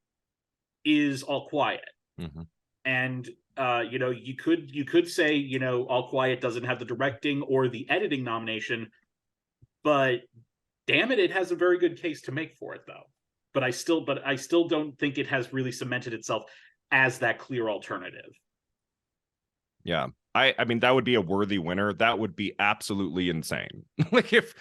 is All Quiet. Mm-hmm. And you could say, All Quiet doesn't have the directing or the editing nomination, but damn it has a very good case to make for it though. But I still don't think it has really cemented itself as that clear alternative. Yeah. I mean, that would be a worthy winner. That would be absolutely insane. Like if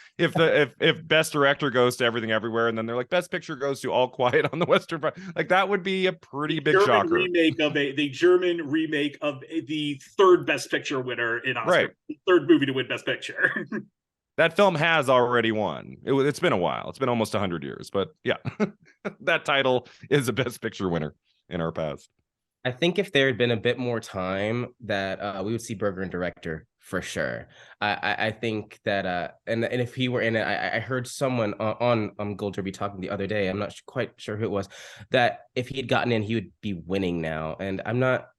Best Director goes to Everything Everywhere, and then they're like, Best Picture goes to All Quiet on the Western Front, like that would be a pretty big shocker. The German remake of the third Best Picture winner in Oscar, right? The third movie to win Best Picture. That film has already won. It's been a while. It's been almost 100 years, but yeah, that title is a Best Picture winner in our past. I think if there had been a bit more time, that we would see Berger in director for sure. I think that and if he were in it, I heard someone on Gold Derby talking the other day. I'm not quite sure who it was, that if he had gotten in, he would be winning now. And I'm not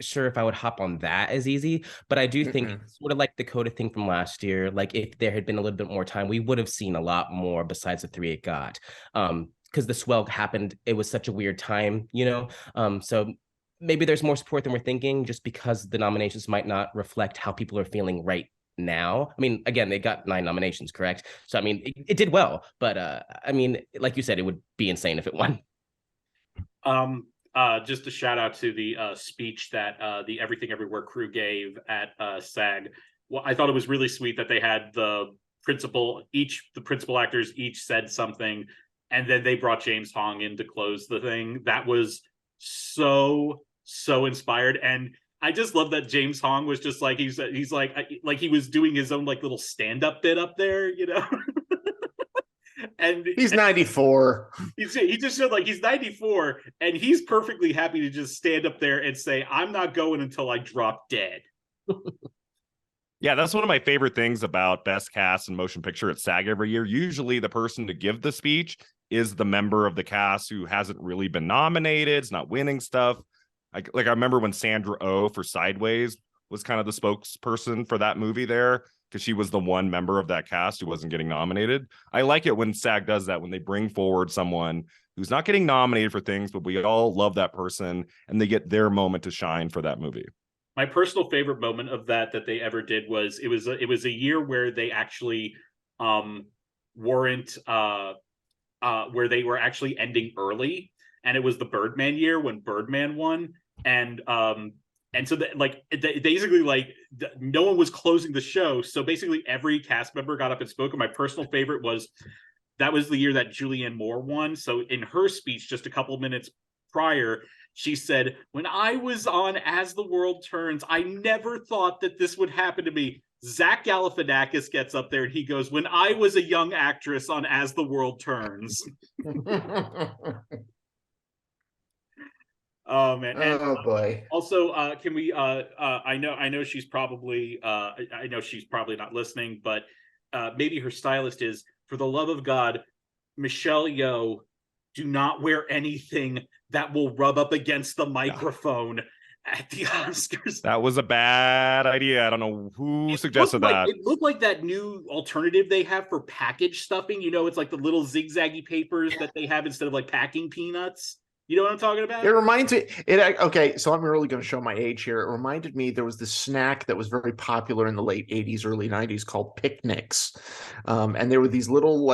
sure if I would hop on that as easy, but I do think it's sort of like the Coda thing from last year. Like if there had been a little bit more time, we would have seen a lot more besides the 3 it got. Because the swell happened, it was such a weird time, so maybe there's more support than we're thinking, just because the nominations might not reflect how people are feeling right now. I mean, again, they got 9 nominations, correct? So, I mean, it did well, but I mean, like you said, it would be insane if it won. Just a shout out to the speech that the Everything Everywhere crew gave at SAG. Well, I thought it was really sweet that they had the principal actors each said something, and then they brought James Hong in to close the thing. That was so inspired, and I just love that James Hong was just like he's like he was doing his own like little stand-up bit up there, and he's 94. He just showed like he's 94, and he's perfectly happy to just stand up there and say, "I'm not going until I drop dead." Yeah, that's one of my favorite things about Best Cast and Motion Picture at SAG every year. Usually the person to give the speech is the member of the cast who hasn't really been nominated, is not winning stuff. Like I remember when Sandra Oh for Sideways was kind of the spokesperson for that movie there, because she was the one member of that cast who wasn't getting nominated. I like it when SAG does that, when they bring forward someone who's not getting nominated for things, but we all love that person and they get their moment to shine for that movie. My personal favorite moment of that they ever did was it was a year where they actually weren't where they were actually ending early, and it was the Birdman year when Birdman won, and so basically no one was closing the show, so basically every cast member got up and spoke. And my personal favorite was that was the year that Julianne Moore won. So in her speech, just a couple minutes prior, she said, "When I was on As the World Turns, I never thought that this would happen to me." Zach Galifianakis gets up there and he goes, "When I was a young actress on As the World Turns." Oh man! And Oh boy! also, can we? I know she's probably. I know she's probably not listening, but maybe her stylist is. For the love of God, Michelle Yeoh, do not wear anything that will rub up against the microphone at the Oscars. That was a bad idea. I don't know who suggested that. It looked like that new alternative they have for package stuffing. You know, it's like the little zigzaggy papers that they have instead of like packing peanuts. You know what I'm talking about? It reminds me. Okay, so I'm really going to show my age here. It reminded me there was this snack that was very popular in the late '80s, early '90s called picnics, and there were these little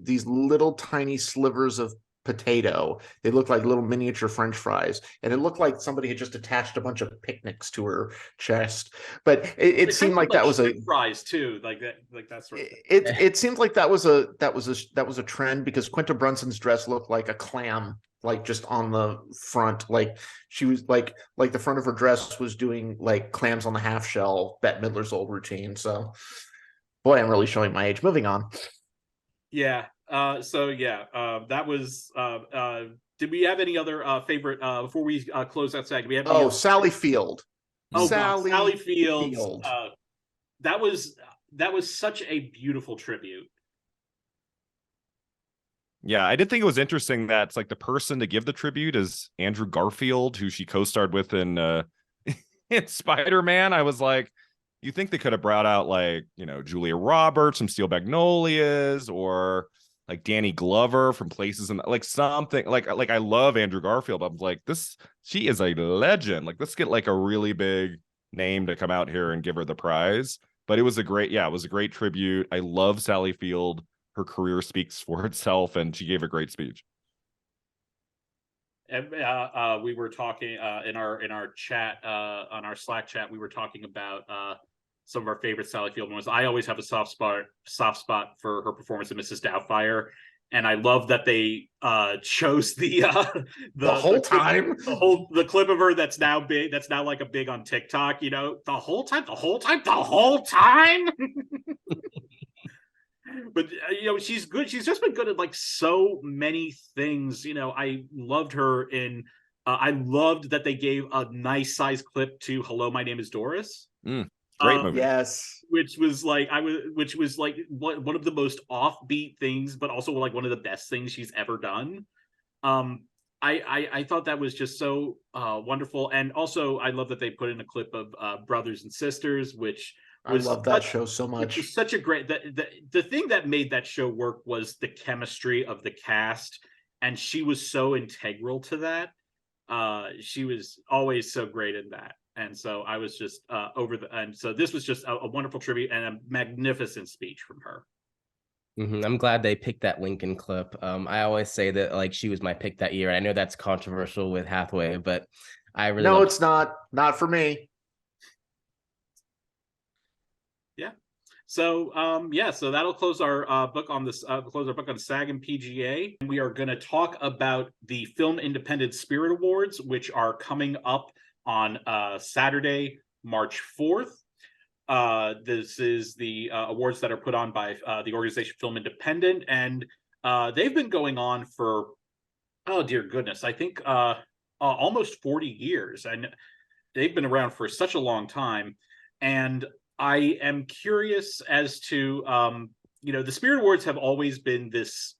these little tiny slivers of potato. They looked like little miniature French fries, and it looked like somebody had just attached a bunch of picnics to her chest. But it seemed like that was a fries too, like that sort of thing. It seemed like that was a trend because Quinta Brunson's dress looked like a clam, like just on the front, like she was like the front of her dress was doing like clams on the half shell, Bette Midler's old routine. So, boy, I'm really showing my age. Moving on. Yeah. That was. Did we have any other favorite before we close that SAG? Do we have? Sally Field. Oh, Sally Field. That was such a beautiful tribute. Yeah, I did think it was interesting that it's like the person to give the tribute is Andrew Garfield, who she co-starred with in in Spider-Man. I was like, you think they could have brought out like, Julia Roberts from Steel Magnolias or like Danny Glover from Places and like something like I love Andrew Garfield, but I'm like, she is a legend. Like, let's get like a really big name to come out here and give her the prize. But it was a great tribute. I love Sally Field. Her career speaks for itself, and she gave a great speech. We were talking in our chat on our Slack chat. We were talking about some of our favorite Sally Field moments. I always have a soft spot for her performance in Mrs. Doubtfire, and I love that they chose the clip of her that's now big. That's now like a big on TikTok. The whole time. But she's good. She's just been good at like so many things. I loved her in. I loved that they gave a nice size clip to "Hello, My Name Is Doris." Great movie. Yes, which was like one of the most offbeat things, but also like one of the best things she's ever done. I thought that was just so wonderful, and also I love that they put in a clip of Brothers and Sisters, which. I love that show so much. It was such a great. The thing that made that show work was the chemistry of the cast, and she was so integral to that. She was always so great in that, and so I was just and so this was just a wonderful tribute and a magnificent speech from her. I'm glad they picked that Lincoln clip. I always say that like she was my pick that year. I know that's controversial with Hathaway, but I really it's not for me. So so that'll close our book on this. Close our book on SAG and PGA. We are going to talk about the Film Independent Spirit Awards, which are coming up on Saturday, March 4th. This is the awards that are put on by the organization Film Independent, and they've been going on for, oh dear goodness, I think almost 40 years, and they've been around for such a long time. And I am curious as to, the Spirit Awards have always been this,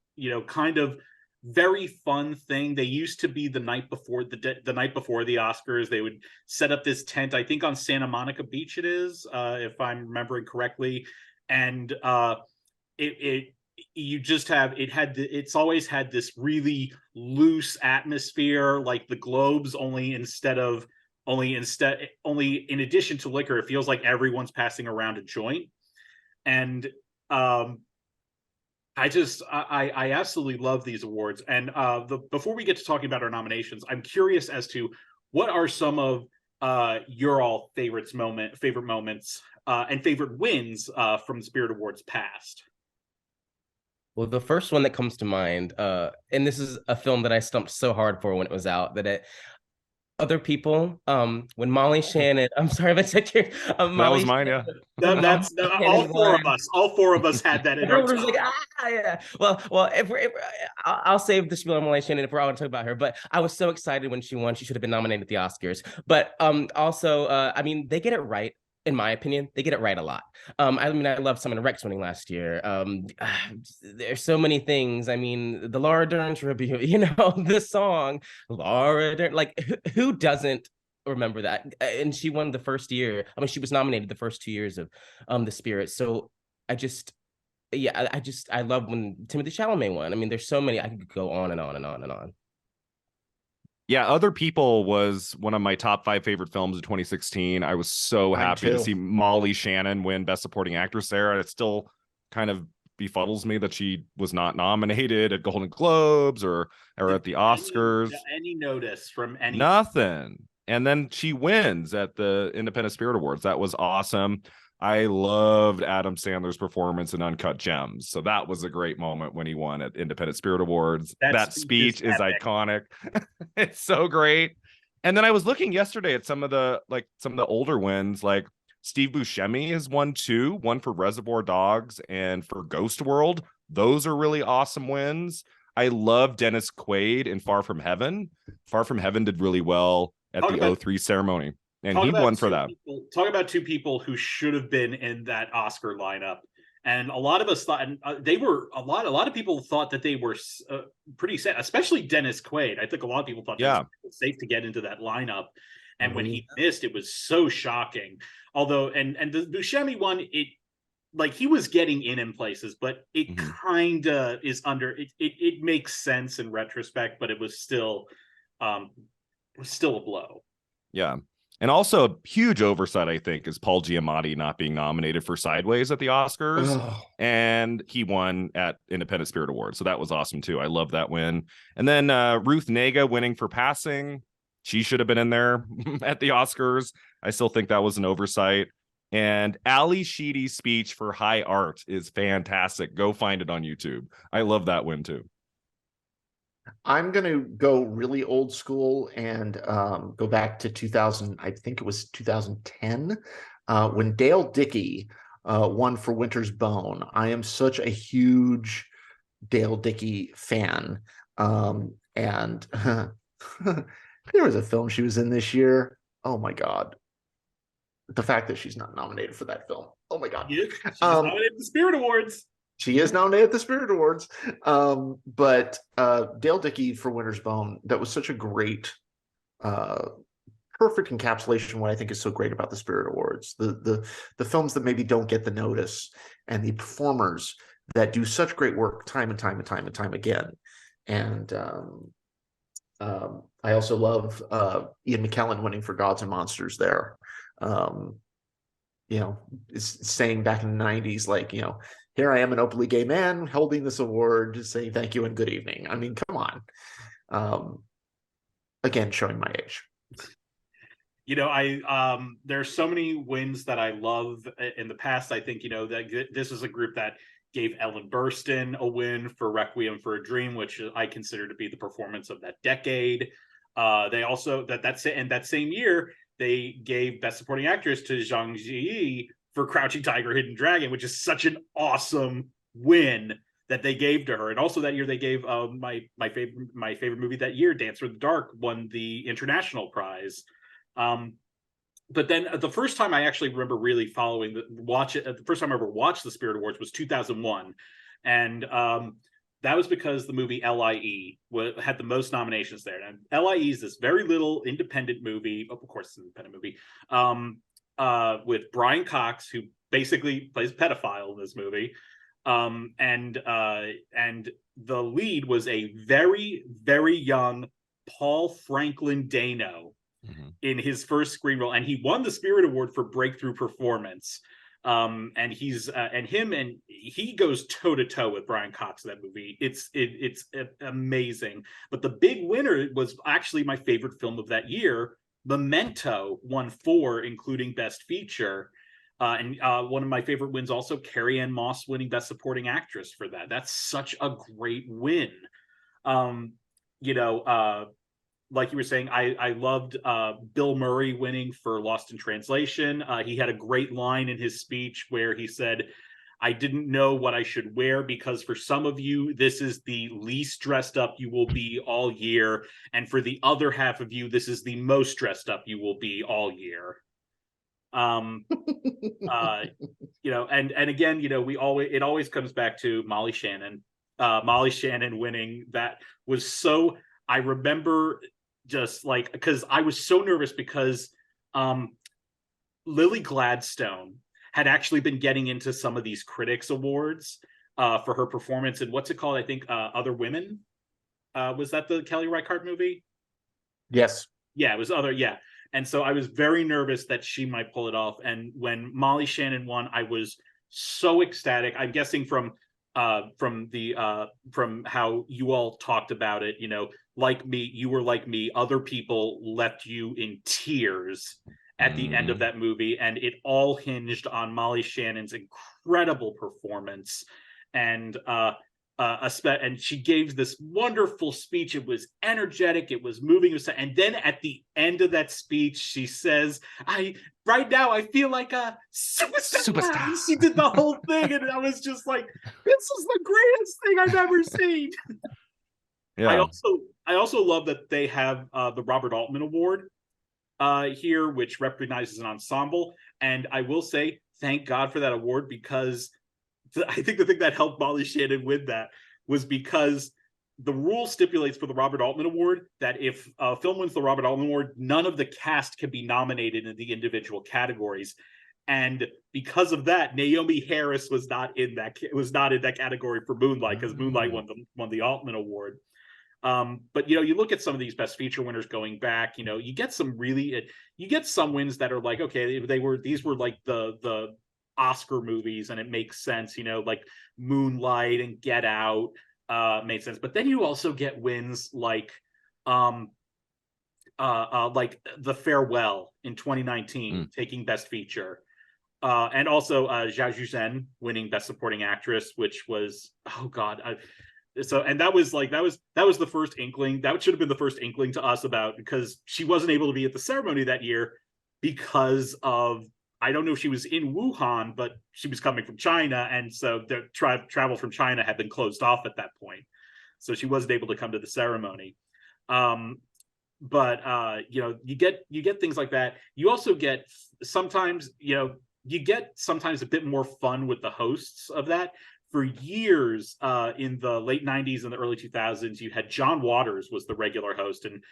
kind of very fun thing. They used to be the night before the night before the Oscars. They would set up this tent, I think on Santa Monica Beach it is, if I'm remembering correctly. And it's always had this really loose atmosphere, like the Globes, only in addition to liquor, it feels like everyone's passing around a joint. And I absolutely love these awards. And before we get to talking about our nominations, I'm curious as to what are some of your all favorite moments and favorite wins from the Spirit Awards past. Well, the first one that comes to mind, and this is a film that I stumped so hard for when it was out, that it other people, when Molly Shannon, I'm sorry if I said your That Molly was mine, yeah. Shannon, when That, Molly that's Shannon won. all four of us had that in our Everyone was top. like, yeah. Well, if I'll save the spiel on Molly Shannon if we're all going to talk about her. But I was so excited when she won. She should have been nominated at the Oscars. But also, I mean, they get it right. In my opinion, they get it right a lot. I mean, I love Simon Rex winning last year. There's so many things. I mean, the Laura Dern tribute, the song Laura Dern. Like, who doesn't remember that? And she won the first year. I mean, she was nominated the first 2 years of The Spirit. So I just yeah, I love when Timothy Chalamet won. I mean, there's so many. I could go on and on and on and on. Yeah, Other People was one of my top 5 favorite films of 2016. I was so Mine happy to too. see Molly Shannon win Best Supporting Actress there. It still kind of befuddles me that she was not nominated at Golden Globes or at the Oscars. Any notice from any Nothing. And then she wins at the Independent Spirit Awards. That was awesome. I loved Adam Sandler's performance in Uncut Gems. So that was a great moment when he won at Independent Spirit Awards. That speech is iconic. It's so great. And then I was looking yesterday at some of the older wins, like Steve Buscemi has won 2, one for Reservoir Dogs and for Ghost World. Those are really awesome wins. I love Dennis Quaid in Far From Heaven. Far From Heaven did really well at the 03 ceremony, and he won for that. Talk about 2 people who should have been in that Oscar lineup. And a lot of us thought they were a lot of people thought that they were pretty sad, especially Dennis Quaid. I think a lot of people thought it was safe to get into that lineup. And when he missed, it was so shocking. Although, and the Buscemi one, it like he was getting in places, but it kind of is under it makes sense in retrospect, but it was still a blow. Yeah. And also a huge oversight, I think, is Paul Giamatti not being nominated for Sideways at the Oscars. And he won at Independent Spirit Awards. So that was awesome, too. I love that win. And then Ruth Negga winning for Passing. She should have been in there at the Oscars. I still think that was an oversight. And Ali Sheedy's speech for High Art is fantastic. Go find it on YouTube. I love that win, too. I'm going to go really old school and go back to 2000. I think it was 2010 when Dale Dickey won for Winter's Bone. I am such a huge Dale Dickey fan. And there was a film she was in this year. Oh, my God. The fact that she's not nominated for that film. Oh, my God. Yeah, she's nominated at the Spirit Awards. She is nominated at the Spirit Awards. But Dale Dickey for Winter's Bone, that was such a great, perfect encapsulation of what I think is so great about the Spirit Awards. The films that maybe don't get the notice and the performers that do such great work time and time and time and time again. And I also love Ian McKellen winning for Gods and Monsters there. Saying back in the 90s, like, here I am, an openly gay man holding this award, just saying thank you and good evening. I mean, come on. Again, showing my age. There's so many wins that I love in the past. I think, that this is a group that gave Ellen Burstyn a win for Requiem for a Dream, which I consider to be the performance of that decade. They also, that same year, they gave Best Supporting Actress to Zhang Ziyi for Crouching Tiger, Hidden Dragon, which is such an awesome win that they gave to her. And also that year they gave my favorite movie that year, Dancer in the Dark, won the international prize. But then the first time I actually remember really the first time I ever watched the Spirit Awards was 2001. And that was because the movie L.I.E. had the most nominations there. And L.I.E. is this very little independent movie. Of course, it's an independent movie. With Brian Cox, who basically plays a pedophile in this movie. And the lead was a very, very young Paul Franklin Dano in his first screen role. And he won the Spirit Award for Breakthrough Performance. And he goes toe to toe with Brian Cox in that movie. It's amazing. But the big winner was actually my favorite film of that year. Memento won 4, including Best Feature. And one of my favorite wins also, Carrie-Anne Moss winning Best Supporting Actress for that. That's such a great win. You know, like you were saying, I loved Bill Murray winning for Lost in Translation. He had a great line in his speech where he said, "I didn't know what I should wear because for some of you, this is the least dressed up you will be all year. And for the other half of you, this is the most dressed up you will be all year." You know, and again, you know, it always comes back to Molly Shannon. Molly Shannon winning, that was so, I remember just like, because I was so nervous because Lily Gladstone had actually been getting into some of these critics awards for her performance in, what's it called? I think Other Women. Was that the Kelly Reichardt movie? Yes. Yeah, it was yeah. And so I was very nervous that she might pull it off. And when Molly Shannon won, I was so ecstatic. I'm guessing from how you all talked about it, you know, like me, you were like me, other people left you in tears at the end of that movie, and it all hinged on Molly Shannon's incredible performance. And and she gave this wonderful speech. It was energetic, it was moving, and then at the end of that speech, she says, right now I feel like a superstar. She did the whole thing, and I was just like, this is the greatest thing I've ever seen. Yeah. I also love that they have the Robert Altman Award here, which recognizes an ensemble. And I will say, thank God for that award, because I think the thing that helped Molly Shannon win that was because the rule stipulates for the Robert Altman Award that if a film wins the Robert Altman Award, none of the cast can be nominated in the individual categories. And because of that, Naomi Harris was not in that category for Moonlight, because Moonlight won the Altman Award. But you know, you look at some of these Best Feature winners going back, you know, you get some wins that are like, okay, these were like the Oscar movies, and it makes sense, you know, like Moonlight and Get Out made sense. But then you also get wins like The Farewell in 2019 taking Best Feature, and also Zhao Zhen winning Best Supporting Actress, which was, oh god, and that was the first inkling. That should have been the first inkling to us about, because she wasn't able to be at the ceremony that year because of, I don't know if she was in Wuhan, but she was coming from China, and so the travel from China had been closed off at that point, so she wasn't able to come to the ceremony. But you know, you get things like that. You also get sometimes, you know, a bit more fun with the hosts of that. For years, in the late 90s and the early 2000s, you had John Waters was the regular host, and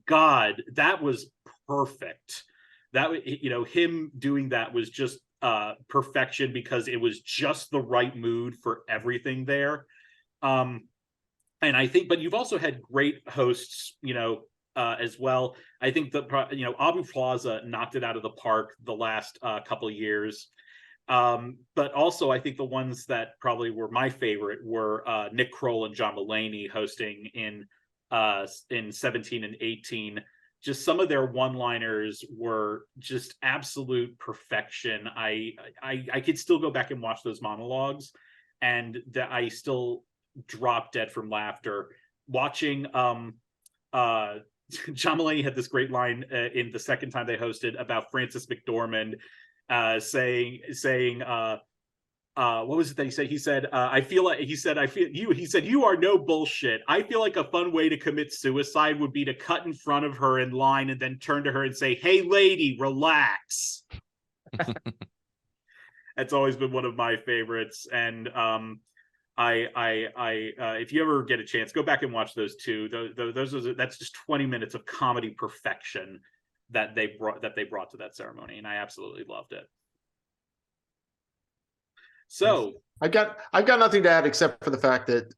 God, that was perfect. That, you know, him doing that was just perfection, because it was just the right mood for everything there. And I think, but you've also had great hosts, you know, as well. I think that, you know, Aubrey Plaza knocked it out of the park the last couple of years. But also, I think the ones that probably were my favorite were Nick Kroll and John Mulaney hosting in 17 and 18. Just some of their one-liners were just absolute perfection. I could still go back and watch those monologues, and that I still drop dead from laughter. Watching John Mulaney had this great line in the second time they hosted about Frances McDormand, saying what was it that he said? He said, you are no bullshit. I feel like a fun way to commit suicide would be to cut in front of her in line and then turn to her and say, "Hey lady, relax." That's always been one of my favorites. And if you ever get a chance, go back and watch those two. That's just 20 minutes of comedy perfection that they brought to that ceremony, and I absolutely loved it. So I've got nothing to add except for the fact that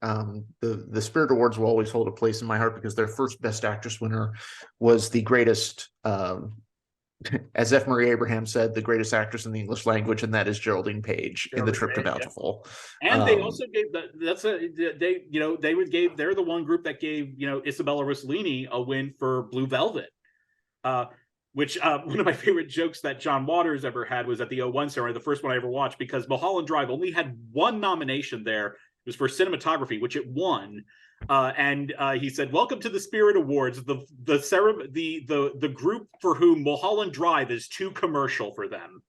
the Spirit Awards will always hold a place in my heart, because their first Best Actress winner was the greatest, as F. Murray Abraham said, the greatest actress in the English language, and that is Geraldine Page in The Trip to Bountiful. Yeah. And they also gave they're the one group that gave, you know, Isabella Rossellini a win for Blue Velvet. which one of my favorite jokes that John Waters ever had was at the 01 ceremony, the first one I ever watched, because Mulholland Drive only had one nomination there. It was for cinematography, which it won. And he said, "Welcome to the Spirit Awards, the group for whom Mulholland Drive is too commercial for them."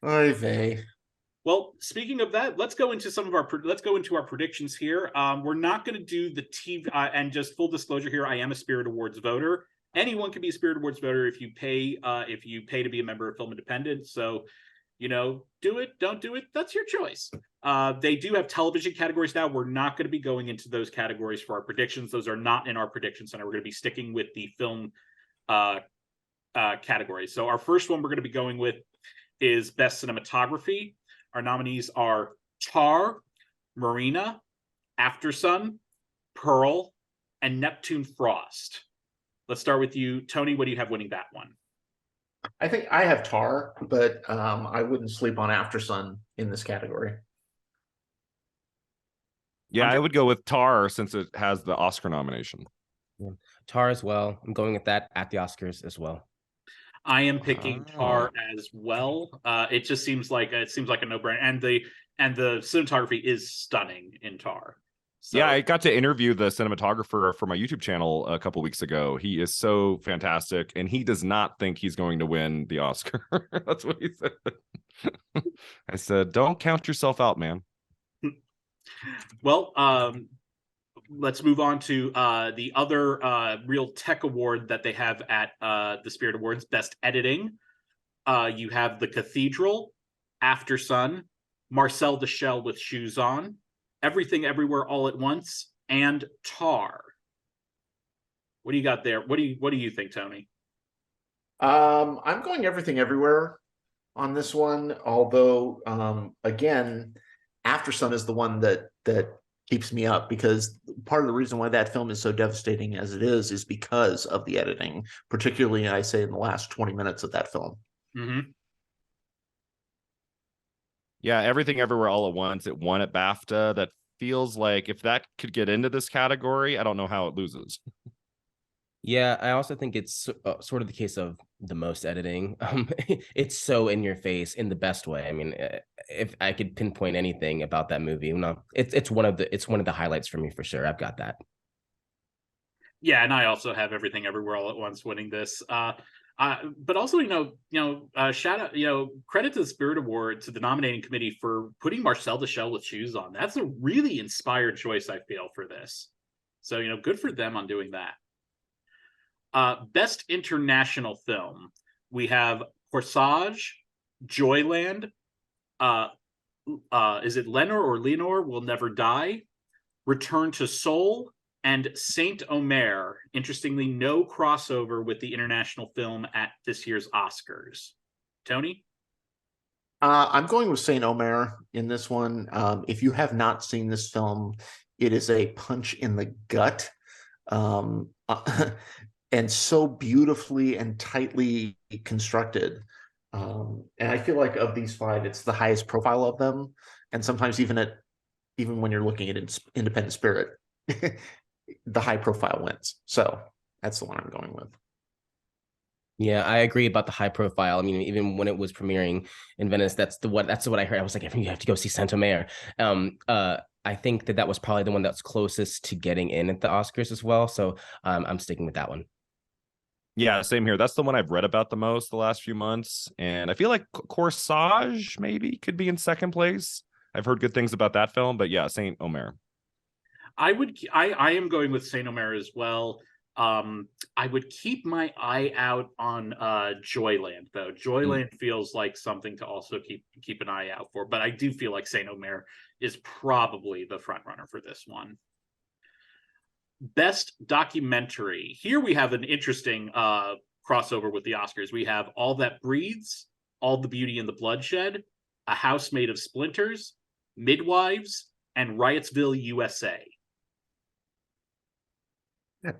Oy vey. Well, speaking of that, let's go into our predictions here. We're not going to do the TV, and just full disclosure here, I am a Spirit Awards voter. Anyone can be a Spirit Awards voter if you pay to be a member of Film Independent. So, do it, don't do it. That's your choice. They do have television categories now. We're not going to be going into those categories for our predictions. Those are not in our prediction center. We're going to be sticking with the film categories. So our first one we're going to be going with is Best Cinematography. Our nominees are Tar, Marina, Aftersun, Pearl, and Neptune Frost. Let's start with you, Tony. What do you have winning that one? I think I have Tar, but I wouldn't sleep on Aftersun in this category. Yeah, I would go with Tar since it has the Oscar nomination. Yeah. Tar as well. I'm going with that at the Oscars as well. I am picking Tar as well. It just seems like a no-brainer, and the cinematography is stunning in Tar. So, yeah, I got to interview the cinematographer for my YouTube channel a couple weeks ago. He is so fantastic, and he does not think he's going to win the Oscar. That's what he said. I said, "Don't count yourself out, man." Well, let's move on to the other real tech award that they have at the Spirit Awards, Best Editing. You have The Cathedral, Aftersun, Marcel the Shell with Shoes On, Everything Everywhere All at Once, and Tar. What do you got there? What do you think, Tony? I'm going Everything Everywhere on this one, although again, Aftersun is the one that keeps me up, because part of the reason why that film is so devastating as it is because of the editing, particularly I say in the last 20 minutes of that film. Mm-hmm. Yeah, Everything Everywhere All at Once. It won at BAFTA. That feels like if that could get into this category, I don't know how it loses. Yeah, I also think it's sort of the case of the most editing. It's so in your face in the best way. I mean, if I could pinpoint anything about that movie, no, it's one of the highlights for me for sure. I've got that. Yeah, and I also have Everything Everywhere All at Once winning this. But also, shout out, credit to the Spirit Award, to the nominating committee for putting Marcel the Shell with Shoes On. That's a really inspired choice, I feel, for this. So, good for them on doing that. Best International Film. We have Corsage, Joyland, is it Lenore Will Never Die, Return to Seoul, and Saint Omer. Interestingly, no crossover with the international film at this year's Oscars. Tony? I'm going with Saint Omer in this one. If you have not seen this film, it is a punch in the gut. And so beautifully and tightly constructed. And I feel like of these five, it's the highest profile of them. And sometimes even when you're looking at Independent Spirit, the high profile wins. So that's the one I'm going with. Yeah, I agree about the high profile. I mean, even when it was premiering in Venice, that's what I heard. I was like, you have to go see Saint-Omer. I think that was probably the one that's closest to getting in at the Oscars as well. So I'm sticking with that one. Yeah, same here. That's the one I've read about the most the last few months. And I feel like Corsage maybe could be in second place. I've heard good things about that film, but yeah, Saint Omer. I am going with Saint Omer as well. I would keep my eye out on Joyland, though. Joyland feels like something to also keep an eye out for, but I do feel like Saint Omer is probably the front runner for this one. Best Documentary. Here we have an interesting crossover with the Oscars. We have All That Breathes, All the Beauty and the Bloodshed, A House Made of Splinters, Midwives, and Riotsville, USA.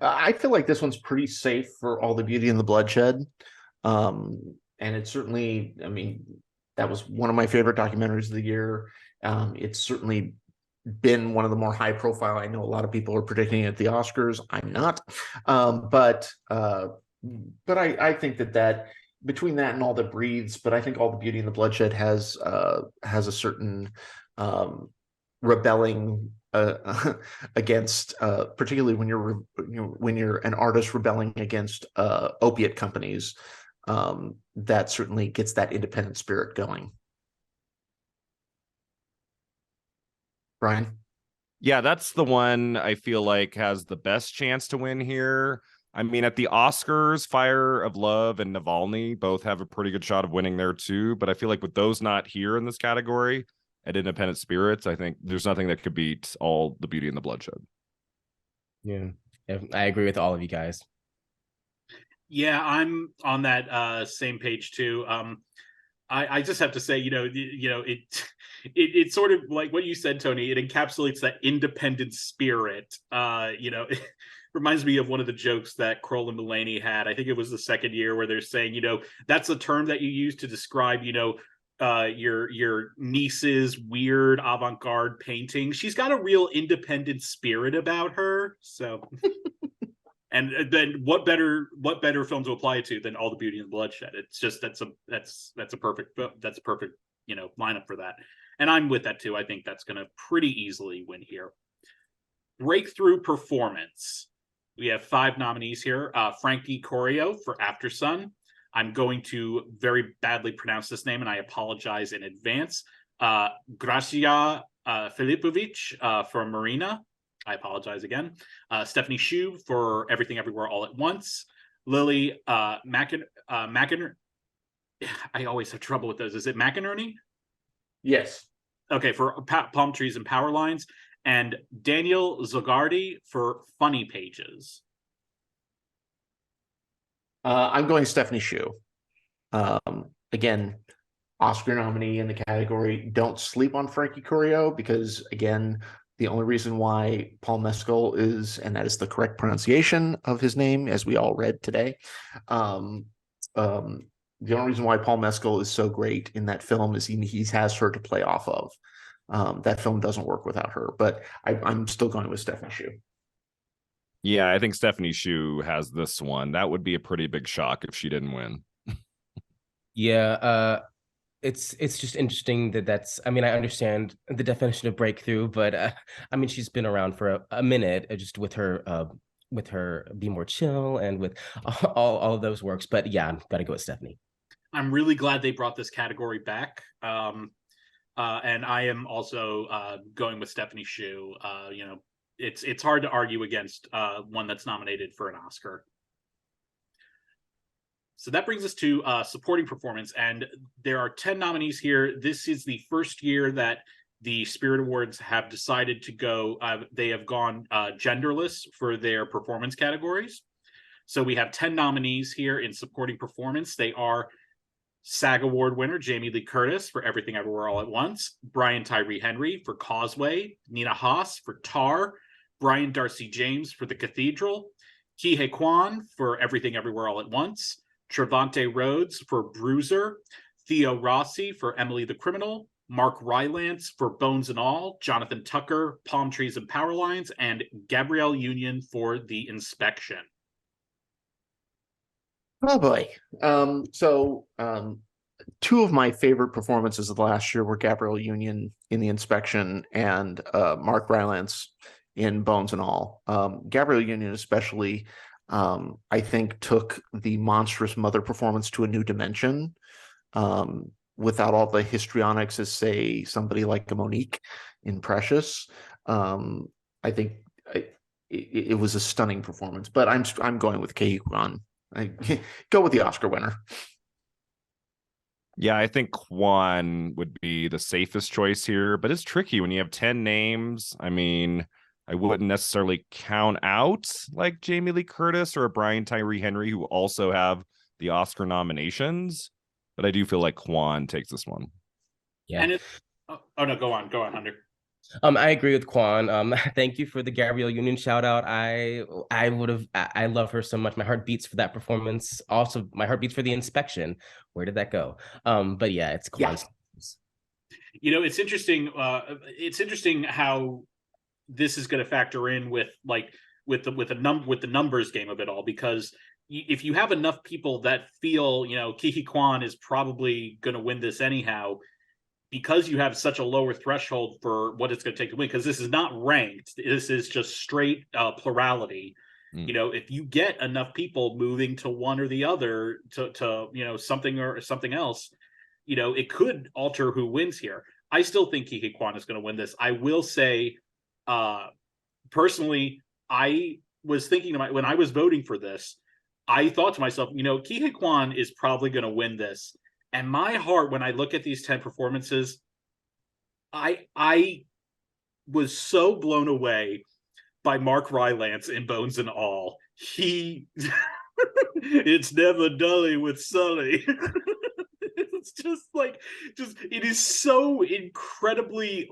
I feel like this one's pretty safe for All the Beauty and the Bloodshed. And it's certainly, I mean, that was one of my favorite documentaries of the year. It's certainly been one of the more high profile. I know a lot of people are predicting it at the Oscars. I'm not, but I think that between that and All That Breathes, but I think All the Beauty and the Bloodshed has a certain rebelling against, particularly when you're an artist rebelling against opiate companies. That certainly gets that independent spirit going. Brian? Yeah, that's the one I feel like has the best chance to win here. I mean, at the Oscars, Fire of Love and Navalny both have a pretty good shot of winning there too. But I feel like with those not here in this category at Independent Spirits, I think there's nothing that could beat All the Beauty and the Bloodshed. Yeah, I agree with all of you guys. Yeah, I'm on that same page too. I just have to say, it's sort of like what you said, Tony. It encapsulates that independent spirit. It reminds me of one of the jokes that Kroll and Mulaney had. I think it was the second year where they're saying, that's a term that you use to describe, your niece's weird avant-garde painting. She's got a real independent spirit about her. So. And then what better film to apply it to than All the Beauty and the Bloodshed? It's just that's a perfect lineup for that. And I'm with that too. I think that's going to pretty easily win here. Breakthrough performance. We have 5 nominees here. Frankie Corio for After Sun. I'm going to very badly pronounce this name, and I apologize in advance. Gracia Filipovic for Marina. I apologize again. Stephanie Hsu for Everything Everywhere All at Once. Lily McInerney. I always have trouble with those. Is it McInerney? Yes. Okay, for Palm Trees and Power Lines. And Daniel Zogardi for Funny Pages. I'm going Stephanie Hsu. Again, Oscar nominee in the category. Don't sleep on Frankie Corio because, again, the only reason why Paul Mescal is, and that is the correct pronunciation of his name, as we all read today, the only reason why Paul Mescal is so great in that film is he has her to play off of. That film doesn't work without her, but I'm still going with Stephanie Hsu. Yeah, I think Stephanie Hsu has this one. That would be a pretty big shock if she didn't win. Yeah, it's just interesting that's. I mean, I understand the definition of breakthrough, but I mean, she's been around for a minute, just with her Be More Chill and with all of those works. But yeah, I'm gotta go with Stephanie. I'm really glad they brought this category back. And I am also going with Stephanie Hsu. It's hard to argue against one that's nominated for an Oscar. So that brings us to supporting performance, and there are 10 nominees here. This is the first year that the Spirit Awards have decided to go. They have gone genderless for their performance categories. So we have 10 nominees here in supporting performance. They are SAG Award winner Jamie Lee Curtis for Everything Everywhere All at Once, Brian Tyree Henry for Causeway, Nina Haas for Tar, Brian Darcy James for The Cathedral, Kihei Kwan for Everything Everywhere All at Once, Trevante Rhodes for Bruiser, Theo Rossi for Emily the Criminal, Mark Rylance for Bones and All, Jonathan Tucker, Palm Trees and Power Lines, and Gabrielle Union for The Inspection. Oh boy. Two of my favorite performances of the last year were Gabrielle Union in The Inspection and Mark Rylance in Bones and All. Gabrielle Union especially, I think, took the monstrous mother performance to a new dimension, without all the histrionics as, say, somebody like a Monique in Precious. I think it was a stunning performance, but I'm going with Kei Kwan. I go with the Oscar winner. Yeah, I think Kwan would be the safest choice here, but it's tricky when you have 10 names. I mean, I wouldn't necessarily count out like Jamie Lee Curtis or a Brian Tyree Henry, who also have the Oscar nominations, but I do feel like Kwan takes this one. Yeah. And no, go on, Hunter. I agree with Kwan. Thank you for the Gabrielle Union shout out. I love her so much. My heart beats for that performance. Also, my heart beats for The Inspection. Where did that go? But yeah, it's Kwan. It's interesting. It's interesting how this is going to factor in with the numbers game of it all, because if you have enough people that feel Ke Huy Quan is probably going to win this anyhow, because you have such a lower threshold for what it's going to take to win, because this is not ranked, this is just straight plurality. If you get enough people moving to one or the other to something or something else, it could alter who wins here. I still think Ke Huy Quan is going to win this. I will say, personally, I was thinking about when I was voting for this, I thought to myself, Ke Huy Quan is probably going to win this. And my heart, when I look at these 10 performances, I was so blown away by Mark Rylance in Bones and All. It's never dully with Sully. It's it is so incredibly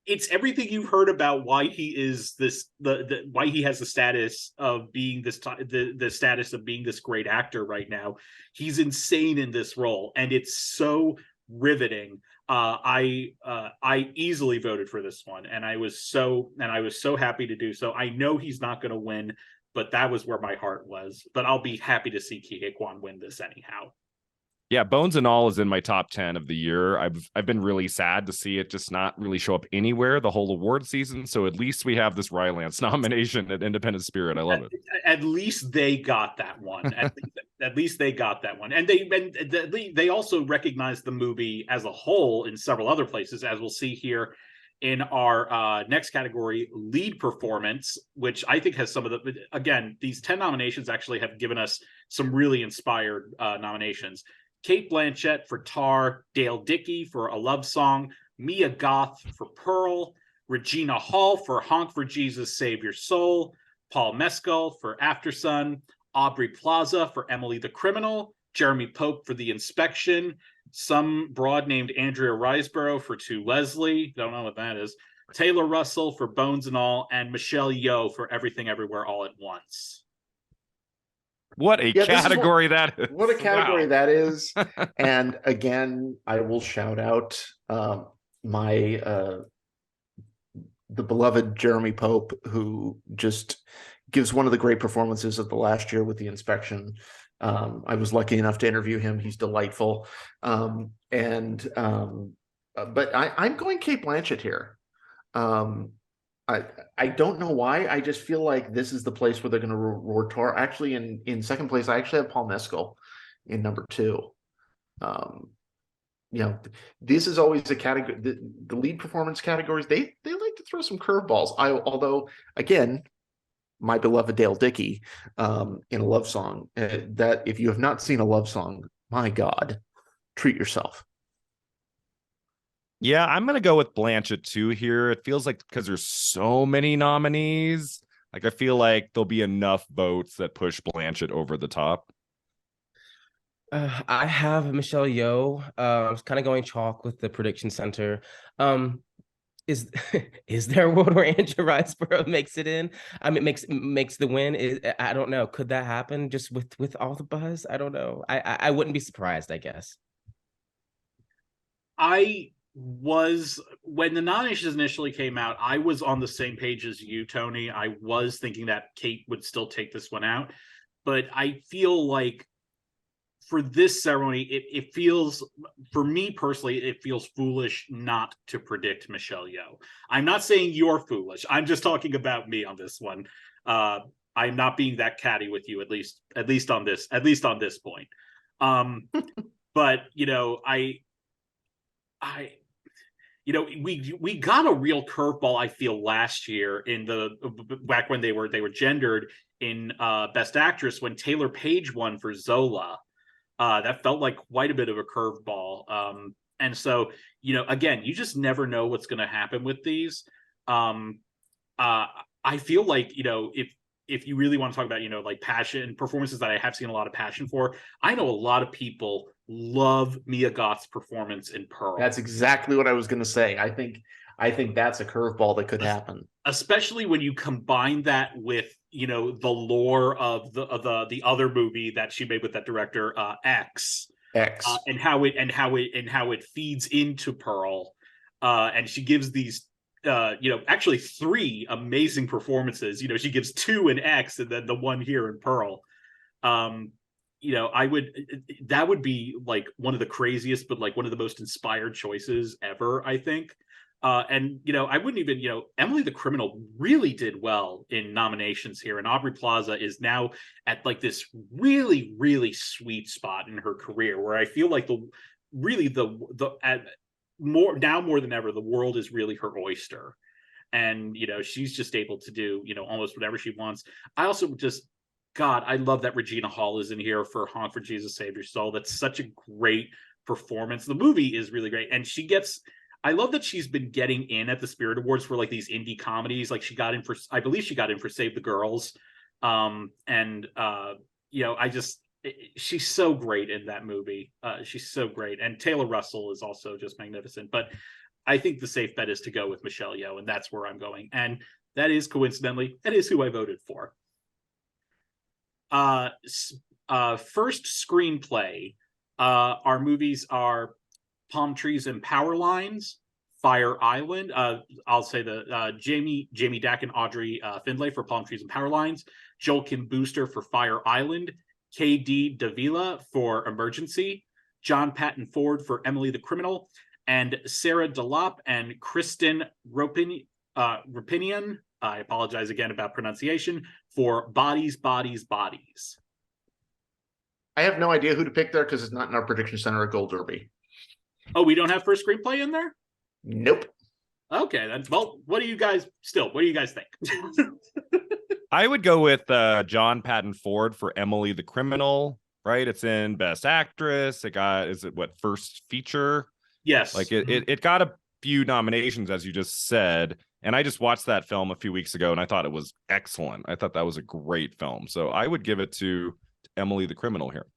it's everything you've heard about why he is why he has the status of being the status of being this great actor right now. He's insane in this role, and it's so riveting. I easily voted for this one, and I was so happy to do so. I know he's not going to win, but that was where my heart was. But I'll be happy to see Ke Huy Quan win this anyhow. Yeah, Bones and All is in my top 10 of the year. I've been really sad to see it just not really show up anywhere the whole award season. So at least we have this Rylance nomination at Independent Spirit. I love it. At least they got that one. At least they got that one. And they also recognized the movie as a whole in several other places, as we'll see here in our next category, lead performance, which I think has some of the, again, these 10 nominations actually have given us some really inspired nominations. Cate Blanchett for Tar, Dale Dickey for A Love Song, Mia Goth for Pearl, Regina Hall for Honk for Jesus, Save Your Soul, Paul Mescal for Aftersun, Aubrey Plaza for Emily the Criminal, Jeremy Pope for The Inspection, some broad named Andrea Riseborough for To Leslie, don't know what that is, Taylor Russell for Bones and All, and Michelle Yeoh for Everything Everywhere All at Once. What a category that is. What a category that is. And again, I will shout out the beloved Jeremy Pope, who just gives one of the great performances of the last year with The Inspection. I was lucky enough to interview him. He's delightful. But I'm going Cate Blanchett here. I don't know why. I just feel like this is the place where they're going to reward Tar. Actually, in second place, I actually have Paul Mescal in number 2. This is always a category. The lead performance categories, they like to throw some curveballs. Although, again, my beloved Dale Dickey in A Love Song. That if you have not seen A Love Song, my God, treat yourself. Yeah, I'm going to go with Blanchett too here. It feels like because there's so many nominees, I feel like there'll be enough votes that push Blanchett over the top. I have Michelle Yeoh. I was kind of going chalk with the prediction center. Is there a world where Andrea Riseborough makes it in? I mean, makes the win. I don't know. Could that happen just with all the buzz? I don't know. I wouldn't be surprised, I guess. When the nominations initially came out, I was on the same page as you, Tony. I was thinking that Kate would still take this one out, but I feel like for this ceremony, it feels, for me personally, it feels foolish not to predict Michelle Yeoh. I'm not saying you're foolish. I'm just talking about me on this one. I'm not being that catty with you, at least on this point. But we got a real curveball, I feel, last year back when they were gendered in Best Actress, when Taylor Page won for Zola. That felt like quite a bit of a curveball. And so, again, you just never know what's going to happen with these. I feel like, if you really want to talk about, like passion performances that I have seen a lot of passion for, I know a lot of people love Mia Goth's performance in Pearl. That's exactly what I was going to say. I think that's a curveball that could happen, especially when you combine that with the lore of the other movie that she made with that director, X, X. and how it feeds into Pearl, and she gives these actually 3 amazing performances. She gives 2 in X and then the one here in Pearl. That would be like one of the craziest, but like one of the most inspired choices ever, I think. I wouldn't even, Emily the Criminal really did well in nominations here, and Aubrey Plaza is now at like this really, really sweet spot in her career where I feel like more than ever, the world is really her oyster. And, she's just able to do, almost whatever she wants. I also God, I love that Regina Hall is in here for Honk for Jesus Save Your Soul. That's such a great performance. The movie is really great. And I love that she's been getting in at the Spirit Awards for like these indie comedies. Like I believe she got in for Save the Girls. She's so great in that movie. She's so great. And Taylor Russell is also just magnificent. But I think the safe bet is to go with Michelle Yeoh, and that's where I'm going. And that is, coincidentally, that is who I voted for. First screenplay. Our movies are Palm Trees and Power Lines, Fire Island. I'll say Jamie Dack and Audrey Findlay for Palm Trees and Power Lines, Joel Kim Booster for Fire Island, K.D. Davila for Emergency, John Patton Ford for Emily the Criminal, and Sarah Delop and Kristen Rapinian, I apologize again about pronunciation, for Bodies, Bodies, Bodies. I have no idea who to pick there because it's not in our prediction center at Gold Derby. Oh, we don't have first screenplay in there? Nope. Okay, then. Well, what do you guys think? I would go with John Patton Ford for Emily the Criminal, right? It's in Best Actress. First feature? Yes. Like it got a few nominations, as you just said. And I just watched that film a few weeks ago, and I thought it was excellent. I thought that was a great film. So I would give it to Emily the Criminal here.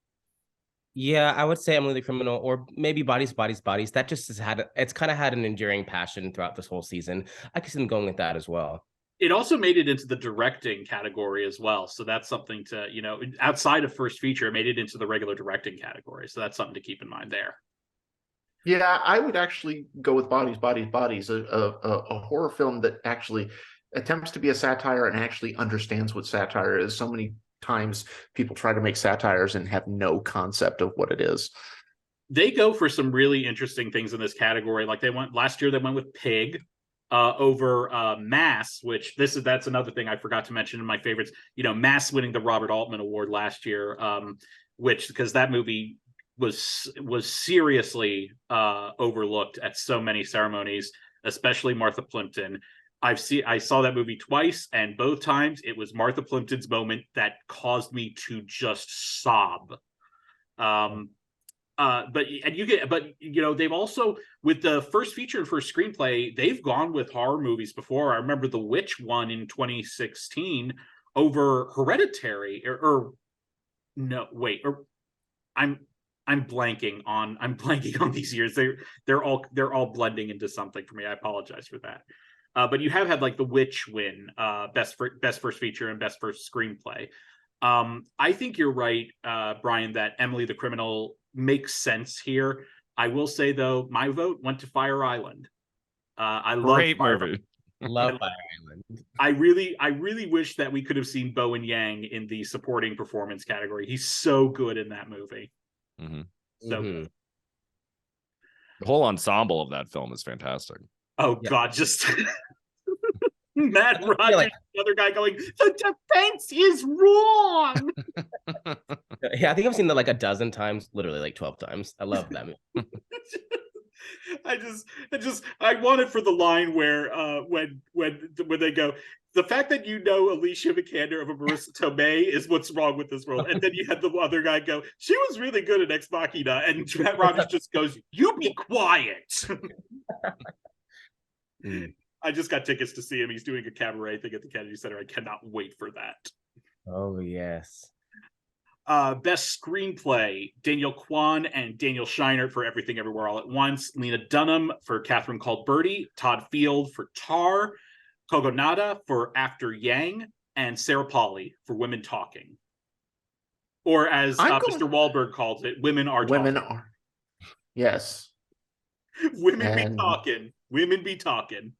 Yeah, I would say Emily the Criminal, or maybe Bodies, Bodies, Bodies. That just it's kind of had an enduring passion throughout this whole season. I could see them going with that as well. It also made it into the directing category as well. So that's something to, outside of first feature, it made it into the regular directing category. So that's something to keep in mind there. Yeah, I would actually go with Bodies, Bodies, Bodies, a horror film that actually attempts to be a satire and actually understands what satire is. So many times people try to make satires and have no concept of what it is. They go for some really interesting things in this category. Like last year, they went with Pig over Mass, which that's another thing I forgot to mention in my favorites. Mass winning the Robert Altman Award last year, because that movie was seriously overlooked at so many ceremonies, especially Martha Plimpton. I saw that movie twice, and both times it was Martha Plimpton's moment that caused me to just sob. They've also, with the first feature and first screenplay, they've gone with horror movies before. I remember The Witch won in 2016 over Hereditary, I'm blanking on these years. They're all blending into something for me. I apologize for that. But you have had like The Witch win best first feature and best first screenplay. I think you're right, Brian, that Emily the Criminal makes sense here. I will say though, my vote went to Fire Island. I love Great movie. Love Fire Island. I really wish that we could have seen Bowen Yang in the supporting performance category. He's so good in that movie. Mm-hmm. So good. The whole ensemble of that film is fantastic. Oh yeah. God, just Matt Rogers, the other guy going, the defense is wrong. Yeah, I think I've seen that like a dozen times, literally like 12 times. I love that movie. I want it for the line where when they go, the fact that Alicia Vikander over Marissa Tomei is what's wrong with this world. And then you had the other guy go, she was really good at Ex Machina. And Matt Rogers just goes, you be quiet. I just got tickets to see him. He's doing a cabaret thing at the Kennedy Center. I cannot wait for that. Oh, yes. Best screenplay, Daniel Kwan and Daniel Scheinert for Everything Everywhere All at Once, Lena Dunham for Catherine Called Birdie, Todd Field for Tar, Kogonada for After Yang, and Sarah Polley for Women Talking. Or as I'm Mr. going Wahlberg calls it, women are women talking. are yes. Women be And talking. Women be talking.